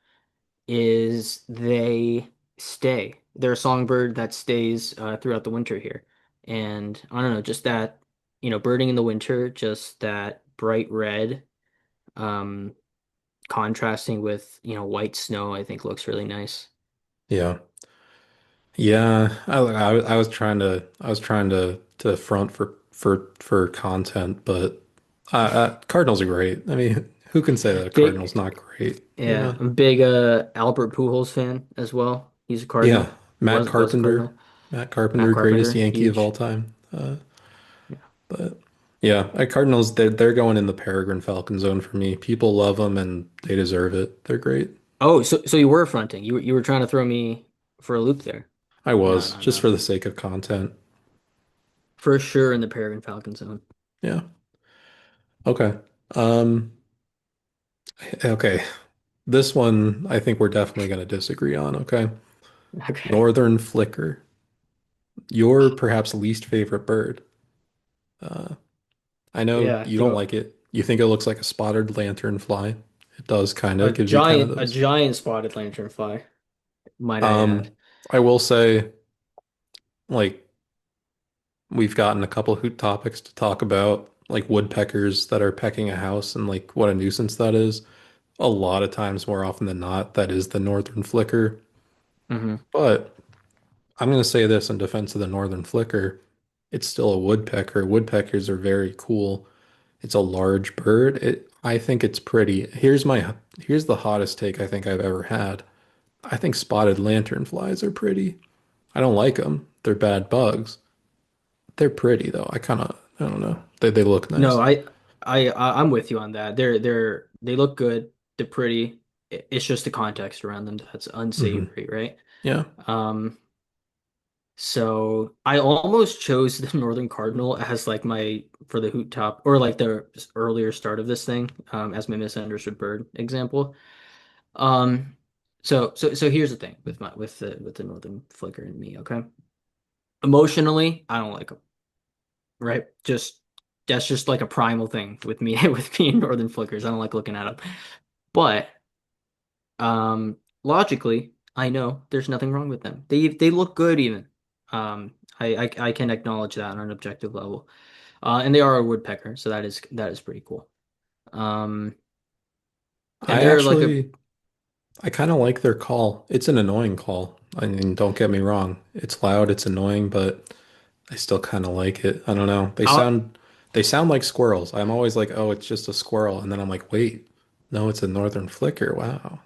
[SPEAKER 2] is they stay. They're a songbird that stays throughout the winter here. And I don't know, just that, you know, birding in the winter, just that bright red, um, contrasting with, you know, white snow, I think looks really nice.
[SPEAKER 1] Yeah. Yeah, I was trying to front for content, but Cardinals are great. I mean, who can say that a Cardinal's
[SPEAKER 2] Big,
[SPEAKER 1] not great?
[SPEAKER 2] yeah,
[SPEAKER 1] Yeah,
[SPEAKER 2] I'm a big Albert Pujols fan as well. He's a
[SPEAKER 1] yeah.
[SPEAKER 2] Cardinal.
[SPEAKER 1] Matt
[SPEAKER 2] Was a
[SPEAKER 1] Carpenter,
[SPEAKER 2] Cardinal.
[SPEAKER 1] Matt
[SPEAKER 2] Matt
[SPEAKER 1] Carpenter, greatest
[SPEAKER 2] Carpenter,
[SPEAKER 1] Yankee of all
[SPEAKER 2] huge.
[SPEAKER 1] time.
[SPEAKER 2] Yeah.
[SPEAKER 1] But yeah, Cardinals they're going in the Peregrine Falcon zone for me. People love them and they deserve it. They're great.
[SPEAKER 2] Oh, so you were fronting. You were trying to throw me for a loop there.
[SPEAKER 1] I
[SPEAKER 2] No,
[SPEAKER 1] was
[SPEAKER 2] no,
[SPEAKER 1] just
[SPEAKER 2] no.
[SPEAKER 1] for the sake of content.
[SPEAKER 2] For sure in the Peregrine Falcon zone.
[SPEAKER 1] Yeah. Okay. Um. Okay. This one I think we're definitely going to disagree on. Okay.
[SPEAKER 2] Okay.
[SPEAKER 1] Northern Flicker, your perhaps least favorite bird. Uh, I know
[SPEAKER 2] Yeah,
[SPEAKER 1] you don't
[SPEAKER 2] throw
[SPEAKER 1] like it. You think it looks like a spotted lanternfly. It does kind of. It gives you kind of
[SPEAKER 2] a
[SPEAKER 1] those.
[SPEAKER 2] giant spotted lanternfly, might I add.
[SPEAKER 1] I will say, like, we've gotten a couple hoot topics to talk about, like woodpeckers that are pecking a house and like what a nuisance that is. A lot of times, more often than not, that is the northern flicker.
[SPEAKER 2] Hmm.
[SPEAKER 1] But I'm going to say this in defense of the northern flicker. It's still a woodpecker. Woodpeckers are very cool. It's a large bird. I think it's pretty. Here's the hottest take I think I've ever had. I think spotted lanternflies are pretty. I don't like them. They're bad bugs. They're pretty though. I don't know. They look
[SPEAKER 2] No,
[SPEAKER 1] nice.
[SPEAKER 2] I'm with you on that. They look good. They're pretty. It's just the context around them that's
[SPEAKER 1] Hmm.
[SPEAKER 2] unsavory, right?
[SPEAKER 1] Yeah.
[SPEAKER 2] Um, so I almost chose the Northern Cardinal as like my for the hoot top or like the earlier start of this thing, as my misunderstood bird example. Um, so here's the thing with my with the Northern Flicker and me, okay? Emotionally, I don't like them, right? Just that's just like a primal thing with me with me and Northern Flickers. I don't like looking at them. But logically, I know there's nothing wrong with them. They look good even. I can acknowledge that on an objective level. And they are a woodpecker, so that is pretty cool. Um, and
[SPEAKER 1] I
[SPEAKER 2] they're like a
[SPEAKER 1] actually I kind of like their call. It's an annoying call. I mean, don't get me wrong. It's loud, it's annoying, but I still kind of like it. I don't know.
[SPEAKER 2] I'll,
[SPEAKER 1] They sound like squirrels. I'm always like, "Oh, it's just a squirrel." And then I'm like, "Wait. No, it's a northern flicker." Wow.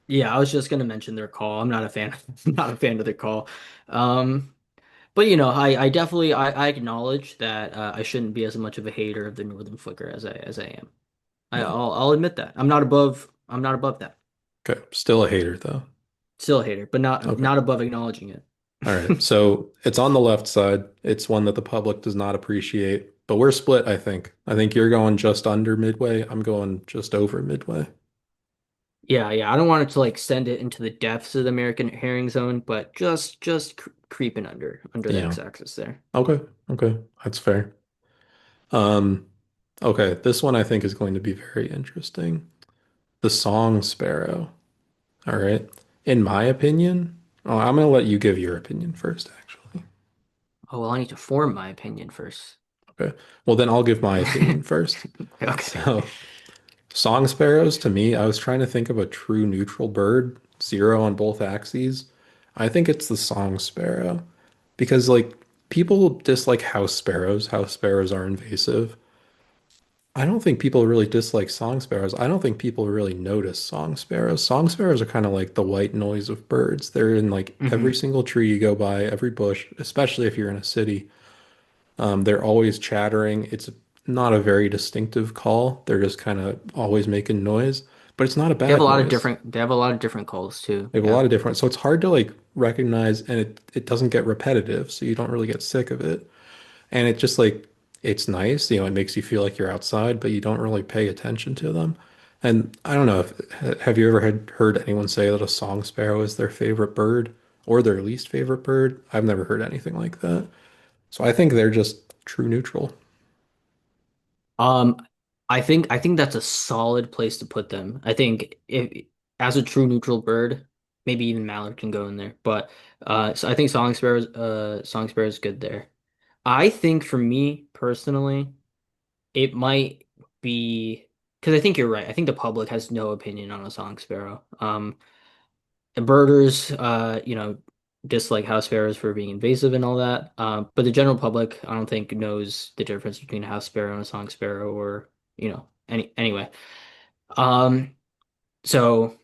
[SPEAKER 2] yeah, I was just gonna mention their call. I'm not a fan, not a fan of their call. Um, but you know, I definitely I acknowledge that I shouldn't be as much of a hater of the Northern Flicker as I am.
[SPEAKER 1] Yeah.
[SPEAKER 2] I'll admit that. I'm not above that.
[SPEAKER 1] Okay. Still a hater though.
[SPEAKER 2] Still a hater, but
[SPEAKER 1] Okay.
[SPEAKER 2] not above acknowledging it.
[SPEAKER 1] All right. So, it's on the left side. It's one that the public does not appreciate, but we're split, I think. I think you're going just under midway. I'm going just over midway.
[SPEAKER 2] Yeah, yeah. I don't want it to like send it into the depths of the American herring zone, but just creeping under the
[SPEAKER 1] Yeah.
[SPEAKER 2] x-axis there.
[SPEAKER 1] Okay. Okay. That's fair. Um, okay, this one I think is going to be very interesting. The song sparrow. All right. In my opinion, oh, I'm going to let you give your opinion first, actually.
[SPEAKER 2] Oh, well, I need to form my opinion first.
[SPEAKER 1] Okay. Well, then I'll give my opinion first.
[SPEAKER 2] Okay.
[SPEAKER 1] So, song sparrows, to me, I was trying to think of a true neutral bird, zero on both axes. I think it's the song sparrow because, like, people dislike house sparrows. House sparrows are invasive. I don't think people really dislike song sparrows. I don't think people really notice song sparrows. Song sparrows are kind of like the white noise of birds. They're in like every
[SPEAKER 2] hmm
[SPEAKER 1] single tree you go by, every bush, especially if you're in a city. They're always chattering. It's not a very distinctive call. They're just kind of always making noise, but it's not a
[SPEAKER 2] They have a
[SPEAKER 1] bad
[SPEAKER 2] lot of
[SPEAKER 1] noise.
[SPEAKER 2] different they have a lot of different calls too.
[SPEAKER 1] They have a
[SPEAKER 2] Yeah.
[SPEAKER 1] lot of different, so it's hard to like recognize, and it doesn't get repetitive, so you don't really get sick of it. And it just like it's nice, it makes you feel like you're outside, but you don't really pay attention to them. And I don't know if have you ever heard anyone say that a song sparrow is their favorite bird or their least favorite bird? I've never heard anything like that. So I think they're just true neutral.
[SPEAKER 2] Um, I think that's a solid place to put them. I think if as a true neutral bird, maybe even mallard can go in there. But so I think song sparrow is good there. I think for me personally, it might be because I think you're right. I think the public has no opinion on a song sparrow. The birders, dislike house sparrows for being invasive and all that. But the general public, I don't think knows the difference between a house sparrow and a song sparrow, or anyway. Um, so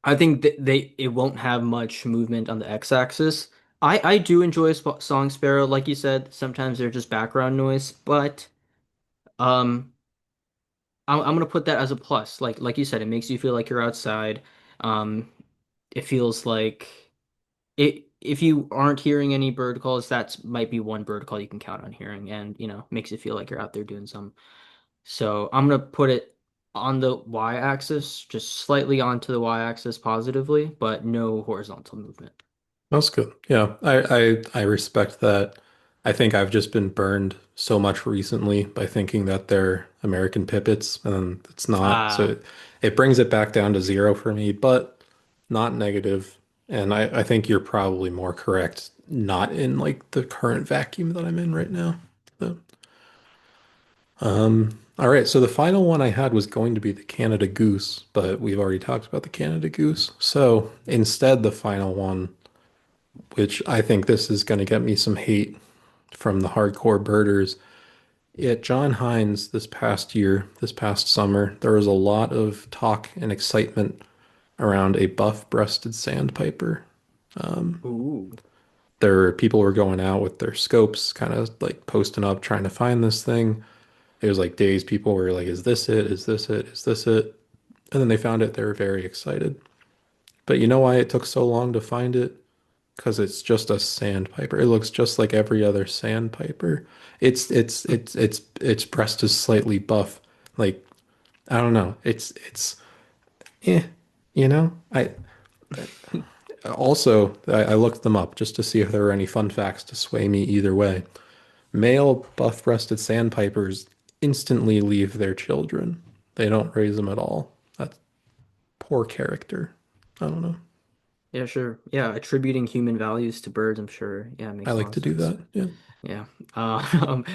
[SPEAKER 2] I think that they it won't have much movement on the x-axis. I do enjoy song sparrow, like you said. Sometimes they're just background noise, but um, I'm gonna put that as a plus. Like you said, it makes you feel like you're outside. Um, it feels like it if you aren't hearing any bird calls, that might be one bird call you can count on hearing, and makes you feel like you're out there doing some. So I'm gonna put it on the y-axis, just slightly onto the y-axis positively, but no horizontal movement.
[SPEAKER 1] That's good. Yeah, I respect that. I think I've just been burned so much recently by thinking that they're American pipits, and it's not. So
[SPEAKER 2] Uh,
[SPEAKER 1] it brings it back down to zero for me, but not negative. And I think you're probably more correct, not in like the current vacuum that I'm in right now. So, all right. So the final one I had was going to be the Canada goose, but we've already talked about the Canada goose. So instead, the final one, which I think this is going to get me some hate from the hardcore birders. At John Hines this past year, this past summer, there was a lot of talk and excitement around a buff-breasted sandpiper.
[SPEAKER 2] ooh.
[SPEAKER 1] People were going out with their scopes, kind of like posting up, trying to find this thing. It was like days people were like, "Is this it? Is this it? Is this it?" And then they found it. They were very excited. But you know why it took so long to find it? Because it's just a sandpiper. It looks just like every other sandpiper. Its breast is slightly buff. Like I don't know. It's eh, I also I looked them up just to see if there were any fun facts to sway me either way. Male buff-breasted sandpipers instantly leave their children. They don't raise them at all. That's poor character. I don't know.
[SPEAKER 2] Yeah, sure. Yeah, attributing human values to birds, I'm sure. Yeah, it
[SPEAKER 1] I
[SPEAKER 2] makes a lot
[SPEAKER 1] like
[SPEAKER 2] of
[SPEAKER 1] to do
[SPEAKER 2] sense.
[SPEAKER 1] that. Yeah.
[SPEAKER 2] Yeah.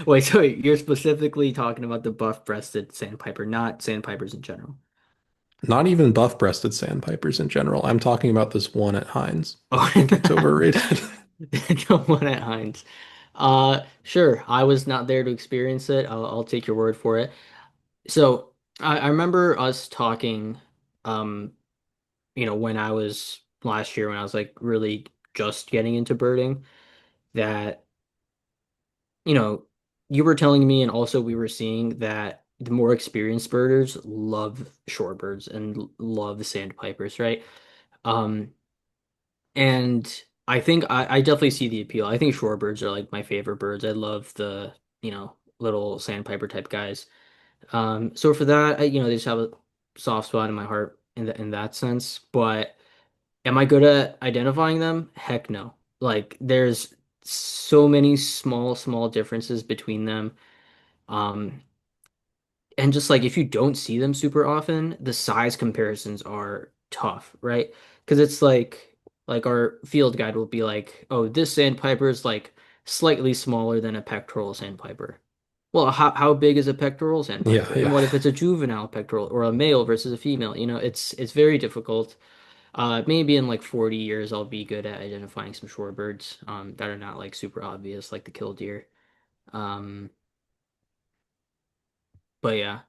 [SPEAKER 2] Wait, so you're specifically talking about the buff-breasted sandpiper, not sandpipers in general.
[SPEAKER 1] Not even buff-breasted sandpipers in general. I'm talking about this one at Heinz. I
[SPEAKER 2] Oh,
[SPEAKER 1] think it's overrated.
[SPEAKER 2] the one at Heinz. Sure. I was not there to experience it. I'll take your word for it. So I remember us talking, um, when I was last year when I was like really just getting into birding, that, you know, you were telling me and also we were seeing that the more experienced birders love shorebirds and love the sandpipers, right? Um, and I think I definitely see the appeal. I think shorebirds are like my favorite birds. I love the, little sandpiper type guys. So for that, they just have a soft spot in my heart in that sense. But am I good at identifying them? Heck no. Like there's so many small differences between them. Um, and just like if you don't see them super often, the size comparisons are tough, right? Because it's like our field guide will be like, oh, this sandpiper is like slightly smaller than a pectoral sandpiper. Well, how big is a pectoral
[SPEAKER 1] Yeah,
[SPEAKER 2] sandpiper? And
[SPEAKER 1] yeah.
[SPEAKER 2] what if it's a juvenile pectoral or a male versus a female? It's very difficult. Maybe in like 40 years I'll be good at identifying some shorebirds that are not like super obvious, like the killdeer. Um, but yeah.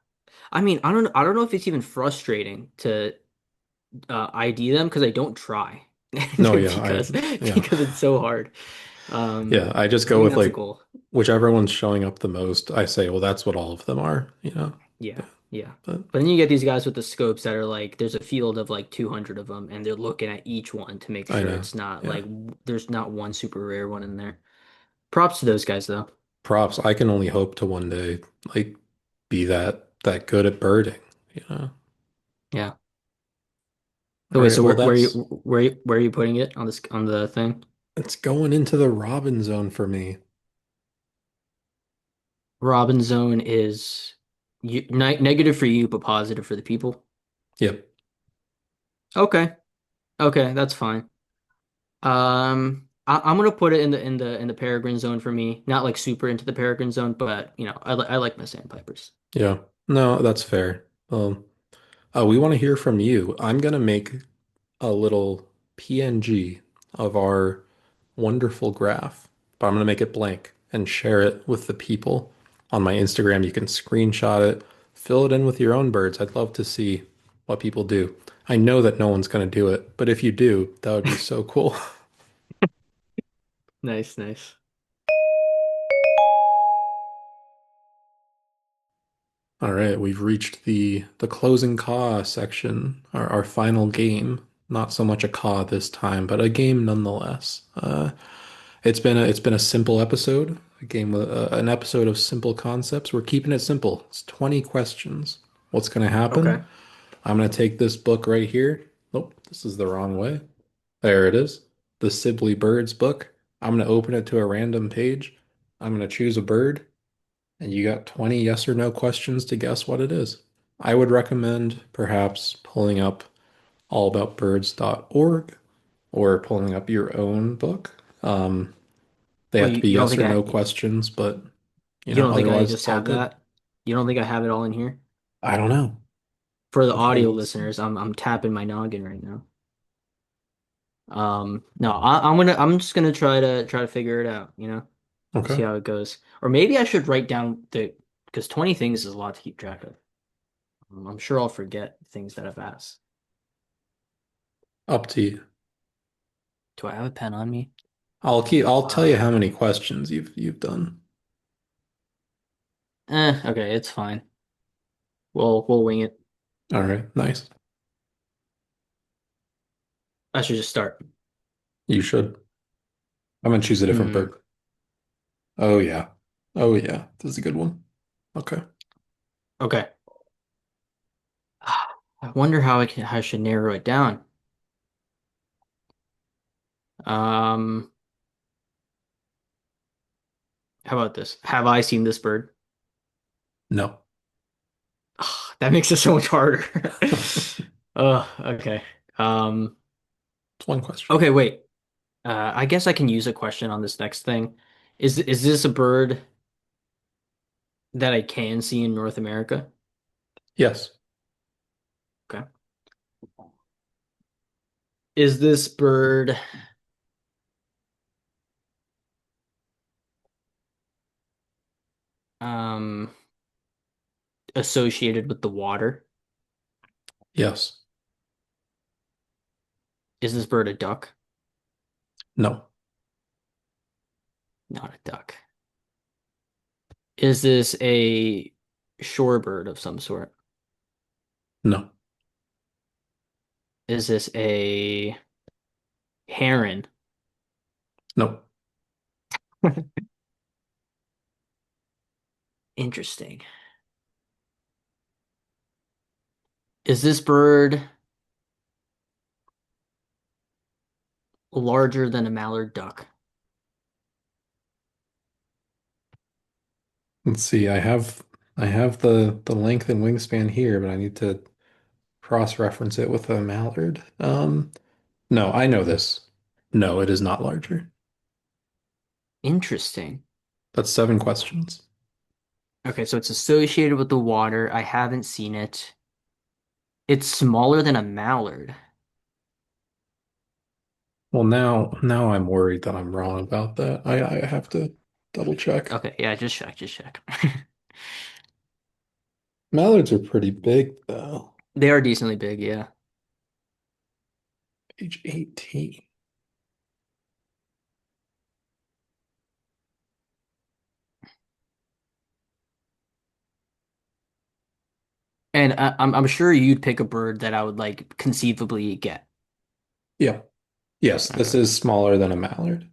[SPEAKER 2] I don't know if it's even frustrating to ID them because I don't try
[SPEAKER 1] No, yeah,
[SPEAKER 2] because
[SPEAKER 1] yeah.
[SPEAKER 2] because it's so hard.
[SPEAKER 1] Yeah, I just go
[SPEAKER 2] Maybe
[SPEAKER 1] with
[SPEAKER 2] that's a
[SPEAKER 1] like
[SPEAKER 2] goal.
[SPEAKER 1] whichever one's showing up the most. I say, well, that's what all of them are, you know.
[SPEAKER 2] Yeah, yeah.
[SPEAKER 1] But
[SPEAKER 2] But then you get these guys with the scopes that are like, there's a field of like 200 of them, and they're looking at each one to make
[SPEAKER 1] I
[SPEAKER 2] sure
[SPEAKER 1] know.
[SPEAKER 2] it's not
[SPEAKER 1] Yeah.
[SPEAKER 2] like there's not one super rare one in there. Props to those guys though.
[SPEAKER 1] Props. I can only hope to one day like be that good at birding, you know.
[SPEAKER 2] Yeah. So
[SPEAKER 1] All
[SPEAKER 2] wait,
[SPEAKER 1] right,
[SPEAKER 2] so
[SPEAKER 1] well
[SPEAKER 2] where are you putting it on this on the thing?
[SPEAKER 1] it's going into the Robin zone for me.
[SPEAKER 2] Robin zone is negative for you, but positive for the people.
[SPEAKER 1] Yep.
[SPEAKER 2] Okay. Okay, that's fine. I'm gonna put it in the peregrine zone for me. Not like super into the peregrine zone, but I like my sandpipers.
[SPEAKER 1] Yeah. No, that's fair. We want to hear from you. I'm gonna make a little PNG of our wonderful graph, but I'm going to make it blank and share it with the people on my Instagram. You can screenshot it, fill it in with your own birds. I'd love to see what people do. I know that no one's going to do it, but if you do, that would be so cool.
[SPEAKER 2] Nice, nice.
[SPEAKER 1] All right, we've reached the closing caw section, our final game. Not so much a caw this time, but a game nonetheless. It's been a simple episode, a game with an episode of simple concepts. We're keeping it simple. It's 20 questions. What's going to happen?
[SPEAKER 2] Okay.
[SPEAKER 1] I'm going to take this book right here. Oh, this is the wrong way. There it is. The Sibley Birds book. I'm going to open it to a random page. I'm going to choose a bird, and you got 20 yes or no questions to guess what it is. I would recommend perhaps pulling up allaboutbirds.org or pulling up your own book. They
[SPEAKER 2] Well,
[SPEAKER 1] have to
[SPEAKER 2] you,
[SPEAKER 1] be
[SPEAKER 2] you don't
[SPEAKER 1] yes
[SPEAKER 2] think
[SPEAKER 1] or no
[SPEAKER 2] I
[SPEAKER 1] questions, but
[SPEAKER 2] you don't think I
[SPEAKER 1] otherwise
[SPEAKER 2] just
[SPEAKER 1] it's all
[SPEAKER 2] have
[SPEAKER 1] good.
[SPEAKER 2] that? You don't think I have it all in here?
[SPEAKER 1] I don't know.
[SPEAKER 2] For the
[SPEAKER 1] I
[SPEAKER 2] audio
[SPEAKER 1] will see.
[SPEAKER 2] listeners, I'm tapping my noggin right now. No, I'm just gonna try to figure it out,
[SPEAKER 1] Okay.
[SPEAKER 2] see how it goes. Or maybe I should write down because 20 things is a lot to keep track of. I'm sure I'll forget things that I've asked.
[SPEAKER 1] Up to you.
[SPEAKER 2] Do I have a pen on me?
[SPEAKER 1] I'll tell you how many
[SPEAKER 2] Uh,
[SPEAKER 1] questions you've done.
[SPEAKER 2] okay, it's fine. We'll wing it.
[SPEAKER 1] All right, nice.
[SPEAKER 2] I should just start.
[SPEAKER 1] You should. I'm gonna choose a different
[SPEAKER 2] Hmm.
[SPEAKER 1] bird. Oh yeah. Oh yeah. This is a good one. Okay.
[SPEAKER 2] Okay. I wonder how I should narrow it down. Um, how about this? Have I seen this bird?
[SPEAKER 1] No.
[SPEAKER 2] That makes it so much harder. Oh, okay. Um,
[SPEAKER 1] It's one question.
[SPEAKER 2] Okay, wait. I guess I can use a question on this next thing. Is this a bird that I can see in North America?
[SPEAKER 1] Yes.
[SPEAKER 2] Okay. Is this bird um associated with the water?
[SPEAKER 1] Yes.
[SPEAKER 2] Is this bird a duck?
[SPEAKER 1] No.
[SPEAKER 2] Not a duck. Is this a shorebird of some sort?
[SPEAKER 1] No.
[SPEAKER 2] Is this a heron?
[SPEAKER 1] No.
[SPEAKER 2] Interesting. Is this bird larger than a mallard duck?
[SPEAKER 1] Let's see. I have the length and wingspan here, but I need to cross-reference it with a mallard. No, I know this. No, it is not larger.
[SPEAKER 2] Interesting.
[SPEAKER 1] That's seven questions.
[SPEAKER 2] Okay, so it's associated with the water. I haven't seen it. It's smaller than a mallard.
[SPEAKER 1] Well, now I'm worried that I'm wrong about that. I have to double check.
[SPEAKER 2] Okay, yeah, just check, just check.
[SPEAKER 1] Mallards are pretty big though.
[SPEAKER 2] They are decently big, yeah.
[SPEAKER 1] Age 18.
[SPEAKER 2] And I'm sure you'd pick a bird that I would like conceivably get.
[SPEAKER 1] Yeah. Yes, this
[SPEAKER 2] Okay.
[SPEAKER 1] is smaller than a mallard.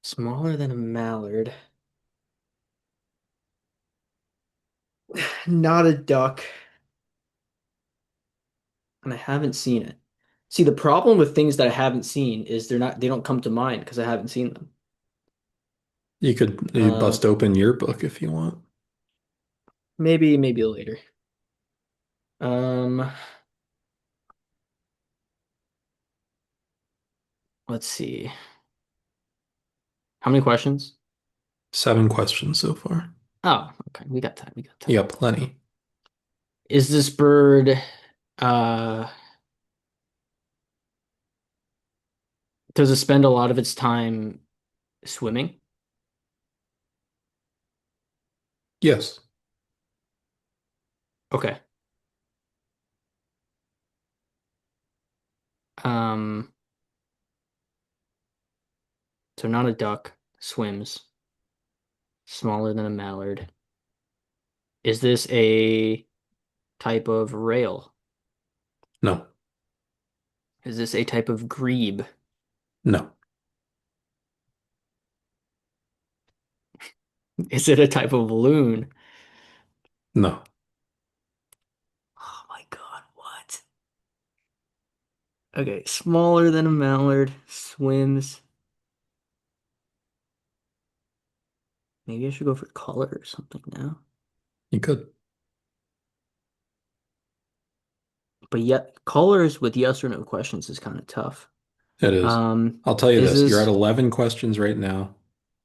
[SPEAKER 2] Smaller than a mallard. Not a duck, and I haven't seen it. See, the problem with things that I haven't seen is they don't come to mind because I haven't seen them.
[SPEAKER 1] You
[SPEAKER 2] Uh,
[SPEAKER 1] bust open your book if you want.
[SPEAKER 2] maybe later. Um, let's see. How many questions?
[SPEAKER 1] Seven questions so far.
[SPEAKER 2] Oh, okay. We got time. We got
[SPEAKER 1] You
[SPEAKER 2] time.
[SPEAKER 1] got plenty.
[SPEAKER 2] Is this bird uh does it spend a lot of its time swimming?
[SPEAKER 1] Yes.
[SPEAKER 2] Okay. Um, so not a duck, swims, smaller than a mallard. Is this a type of rail?
[SPEAKER 1] No.
[SPEAKER 2] Is this a type of grebe?
[SPEAKER 1] No.
[SPEAKER 2] Is it a type of loon?
[SPEAKER 1] No.
[SPEAKER 2] Oh my God, what? Okay, smaller than a mallard, swims. Maybe I should go for color or something now.
[SPEAKER 1] You could.
[SPEAKER 2] But yet, colors with yes or no questions is kind of tough.
[SPEAKER 1] It is.
[SPEAKER 2] Um,
[SPEAKER 1] I'll tell you
[SPEAKER 2] is
[SPEAKER 1] this. You're at
[SPEAKER 2] this,
[SPEAKER 1] 11 questions right now.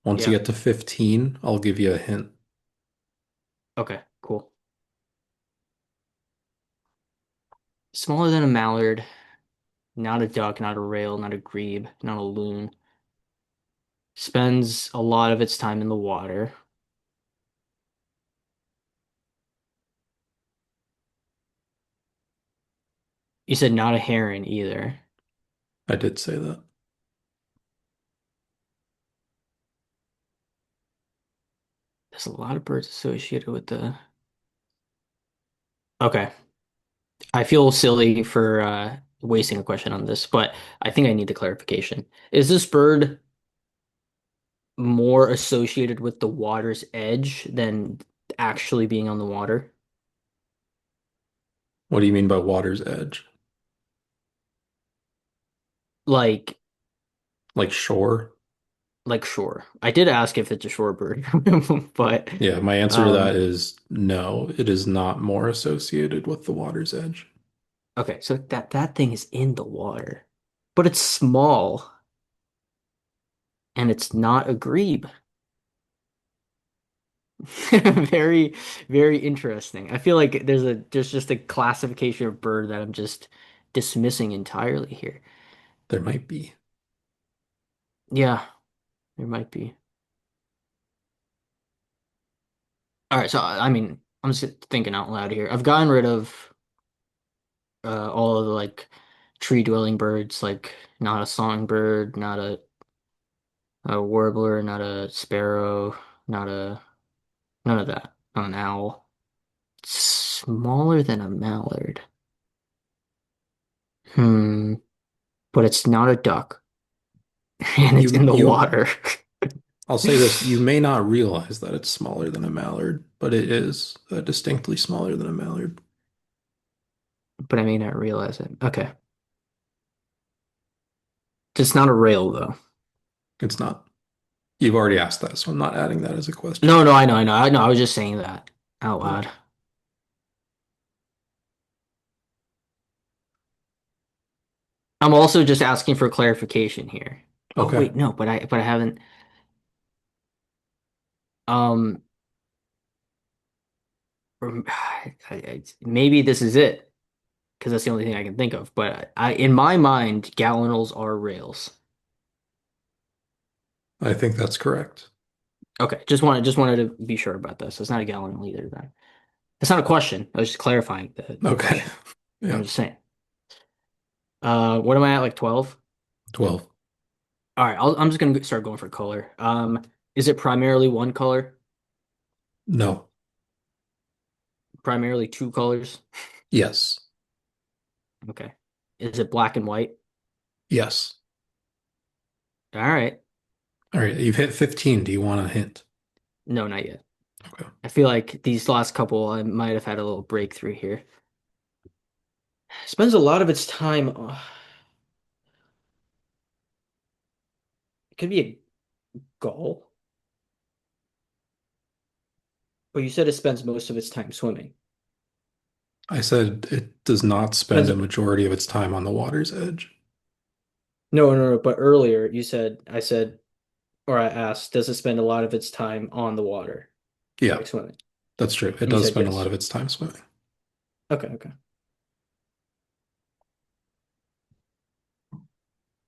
[SPEAKER 1] Once you
[SPEAKER 2] yeah,
[SPEAKER 1] get to 15, I'll give you a hint.
[SPEAKER 2] okay, cool. Smaller than a mallard, not a duck, not a rail, not a grebe, not a loon. Spends a lot of its time in the water. You said not a heron either.
[SPEAKER 1] I did say that.
[SPEAKER 2] There's a lot of birds associated with the. Okay. I feel silly for wasting a question on this, but I think I need the clarification. Is this bird more associated with the water's edge than actually being on the water?
[SPEAKER 1] What do you mean by water's edge?
[SPEAKER 2] Like,
[SPEAKER 1] Like shore?
[SPEAKER 2] like shore. I did ask if it's a shore bird, but
[SPEAKER 1] Yeah, my answer to that
[SPEAKER 2] um,
[SPEAKER 1] is no. It is not more associated with the water's edge.
[SPEAKER 2] okay, so that thing is in the water. but it's small and it's not a grebe. Very, very interesting. I feel like there's just a classification of bird that I'm just dismissing entirely here.
[SPEAKER 1] There might be.
[SPEAKER 2] Yeah, there might be. All right, so I mean, I'm just thinking out loud here. I've gotten rid of all of the like tree dwelling birds, like not a songbird, not a warbler, not a sparrow, not a none of that. Not an owl. Smaller than a mallard. Hmm. But it's not a duck, and it's in the
[SPEAKER 1] You
[SPEAKER 2] water.
[SPEAKER 1] I'll say this, you may not realize that it's smaller than a mallard, but it is distinctly smaller than a mallard.
[SPEAKER 2] But I may not realize it. Okay. It's not a rail though.
[SPEAKER 1] It's not. You've already asked that, so I'm not adding that as a question.
[SPEAKER 2] No, no, I know, I know, I know. I was just saying that out
[SPEAKER 1] Yeah.
[SPEAKER 2] loud. I'm also just asking for clarification here. Oh
[SPEAKER 1] Okay.
[SPEAKER 2] wait, no, but I haven't. Um, maybe this is it because that's the only thing I can think of. But in my mind, gallinals are rails.
[SPEAKER 1] I think that's correct.
[SPEAKER 2] Okay, just wanted to be sure about this. It's not a gallinal either. Then it's not a question. I was just clarifying the
[SPEAKER 1] Okay.
[SPEAKER 2] question. I'm
[SPEAKER 1] Yeah.
[SPEAKER 2] just saying. What am I at? Like 12?
[SPEAKER 1] 12.
[SPEAKER 2] All right, I'm just gonna start going for color. Is it primarily one color?
[SPEAKER 1] No.
[SPEAKER 2] Primarily two colors?
[SPEAKER 1] Yes.
[SPEAKER 2] Okay. Is it black and white?
[SPEAKER 1] Yes.
[SPEAKER 2] All right.
[SPEAKER 1] All right. You've hit 15. Do you want a hint?
[SPEAKER 2] No, not yet.
[SPEAKER 1] Okay.
[SPEAKER 2] I feel like these last couple, I might have had a little breakthrough here. Spends a lot of its time. It could be a gull, but you said it spends most of its time swimming.
[SPEAKER 1] I said it does not spend
[SPEAKER 2] Spends.
[SPEAKER 1] a majority of its time on the water's edge.
[SPEAKER 2] No, no, no. But earlier you said, I said, or I asked, does it spend a lot of its time on the water,
[SPEAKER 1] Yeah,
[SPEAKER 2] like swimming?
[SPEAKER 1] that's true. It
[SPEAKER 2] And you
[SPEAKER 1] does
[SPEAKER 2] said
[SPEAKER 1] spend a lot
[SPEAKER 2] yes.
[SPEAKER 1] of its time swimming.
[SPEAKER 2] Okay, okay.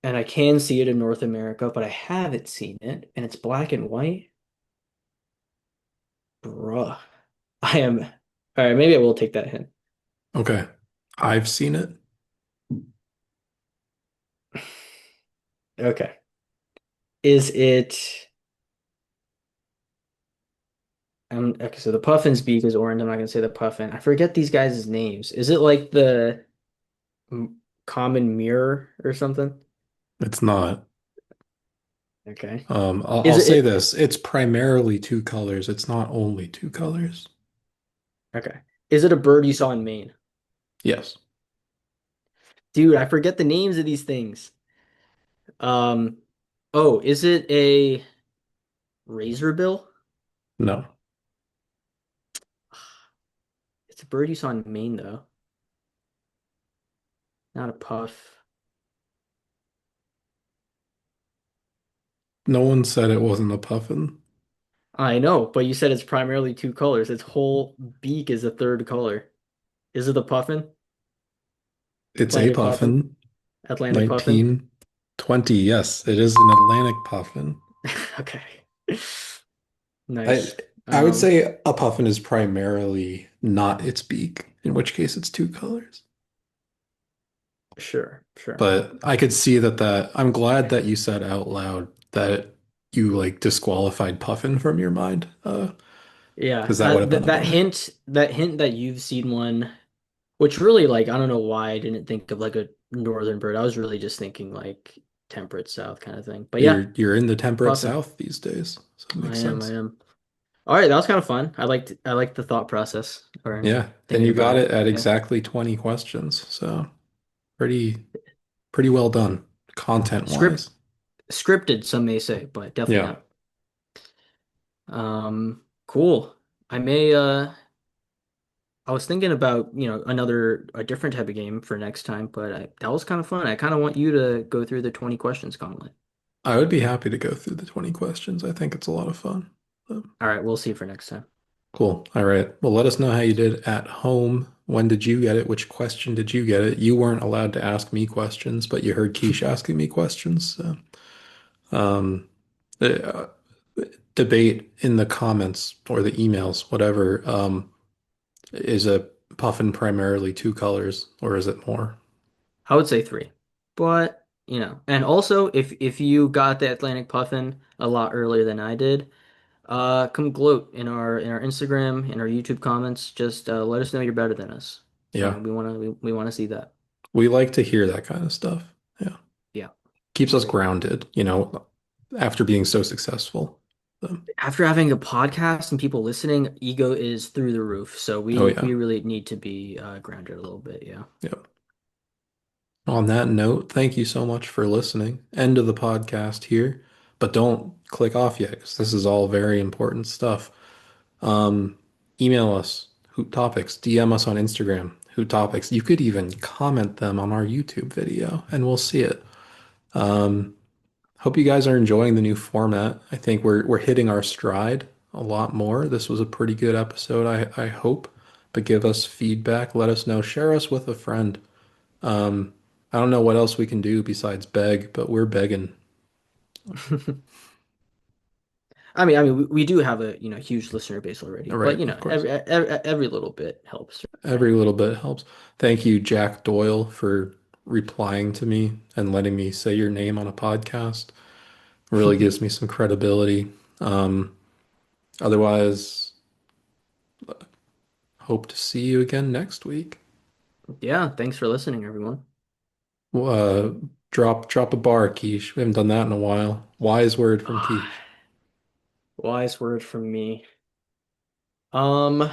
[SPEAKER 2] And I can see it in North America, but I haven't seen it, and it's black and white. Bruh. I am. All right, maybe I will take that hint.
[SPEAKER 1] Okay. I've seen it.
[SPEAKER 2] Okay. Is it okay, so the puffin's beak is orange. I'm not gonna say the puffin. I forget these guys' names. Is it like the common mirror or something?
[SPEAKER 1] It's not.
[SPEAKER 2] Okay.
[SPEAKER 1] I'll
[SPEAKER 2] Is
[SPEAKER 1] say
[SPEAKER 2] it
[SPEAKER 1] this. It's primarily two colors. It's not only two colors.
[SPEAKER 2] okay. Is it a bird you saw in Maine?
[SPEAKER 1] Yes.
[SPEAKER 2] Dude, I forget the names of these things. Um, oh, is it a razorbill?
[SPEAKER 1] No.
[SPEAKER 2] It's a bird you saw in Maine though. Not a puff.
[SPEAKER 1] No one said it wasn't a puffin.
[SPEAKER 2] I know, but you said it's primarily two colors. Its whole beak is a third color. Is it a puffin?
[SPEAKER 1] It's a
[SPEAKER 2] Atlantic puffin?
[SPEAKER 1] puffin.
[SPEAKER 2] Atlantic puffin?
[SPEAKER 1] 1920. Yes, it is an Atlantic puffin.
[SPEAKER 2] Okay.
[SPEAKER 1] I
[SPEAKER 2] Nice.
[SPEAKER 1] I would say a puffin is primarily not its beak, in which case it's two colors.
[SPEAKER 2] Sure, sure.
[SPEAKER 1] But I could see that I'm glad that you said out loud that you like disqualified puffin from your mind.
[SPEAKER 2] Yeah,
[SPEAKER 1] Because that would have been a bummer.
[SPEAKER 2] that hint that you've seen one, which really like I don't know why I didn't think of like a northern bird. I was really just thinking like temperate south kind of thing. But yeah,
[SPEAKER 1] You're in the temperate
[SPEAKER 2] puffin.
[SPEAKER 1] South these days, so it makes
[SPEAKER 2] I
[SPEAKER 1] sense.
[SPEAKER 2] am. All right, that was kind of fun. I liked the thought process or
[SPEAKER 1] Yeah, and
[SPEAKER 2] thinking
[SPEAKER 1] you
[SPEAKER 2] about
[SPEAKER 1] got
[SPEAKER 2] it.
[SPEAKER 1] it at
[SPEAKER 2] Yeah.
[SPEAKER 1] exactly 20 questions, so pretty pretty well done content
[SPEAKER 2] Script
[SPEAKER 1] wise.
[SPEAKER 2] scripted, some may say, but definitely
[SPEAKER 1] Yeah.
[SPEAKER 2] not. Cool. I may I was thinking about, a different type of game for next time, but that was kind of fun. I kind of want you to go through the 20 questions gauntlet.
[SPEAKER 1] I would be happy to go through the 20 questions. I think it's a lot of fun.
[SPEAKER 2] All right, we'll see for next time.
[SPEAKER 1] Cool. All right. Well, let us know how you did at home. When did you get it? Which question did you get it? You weren't allowed to ask me questions, but you heard Keish asking me questions. So, um, uh, debate in the comments or the emails, whatever. Is a puffin primarily two colors or is it more?
[SPEAKER 2] I would say three, but and also if you got the Atlantic Puffin a lot earlier than I did, come gloat in our Instagram and our YouTube comments. Just let us know you're better than us.
[SPEAKER 1] Yeah.
[SPEAKER 2] We wanna see that.
[SPEAKER 1] We like to hear that kind of stuff. Yeah.
[SPEAKER 2] Yeah,
[SPEAKER 1] Keeps us
[SPEAKER 2] agree.
[SPEAKER 1] grounded, after being so successful. So,
[SPEAKER 2] After having a podcast and people listening, ego is through the roof. So
[SPEAKER 1] oh
[SPEAKER 2] we
[SPEAKER 1] yeah.
[SPEAKER 2] really need to be grounded a little bit. Yeah.
[SPEAKER 1] Yep. On that note, thank you so much for listening. End of the podcast here, but don't click off yet because this is all very important stuff. Um, Email us Hoot Topics, DM us on Instagram, Hoot Topics. You could even comment them on our YouTube video and we'll see it. Um, Hope you guys are enjoying the new format. I think we're hitting our stride a lot more. This was a pretty good episode, I hope. But give us feedback, let us know, share us with a friend. Um, I don't know what else we can do besides beg, but we're begging.
[SPEAKER 2] We do have a huge listener base already,
[SPEAKER 1] All
[SPEAKER 2] but
[SPEAKER 1] right, of course.
[SPEAKER 2] every little bit helps, right?
[SPEAKER 1] Every little bit helps. Thank you, Jack Doyle, for replying to me and letting me say your name on a podcast. Really gives me some credibility. Um, Otherwise, hope to see you again next week.
[SPEAKER 2] Yeah, thanks for listening, everyone.
[SPEAKER 1] Uh, drop a bar, Keish. We haven't done that in a while. Wise word from Keish.
[SPEAKER 2] Wise word from me. Um,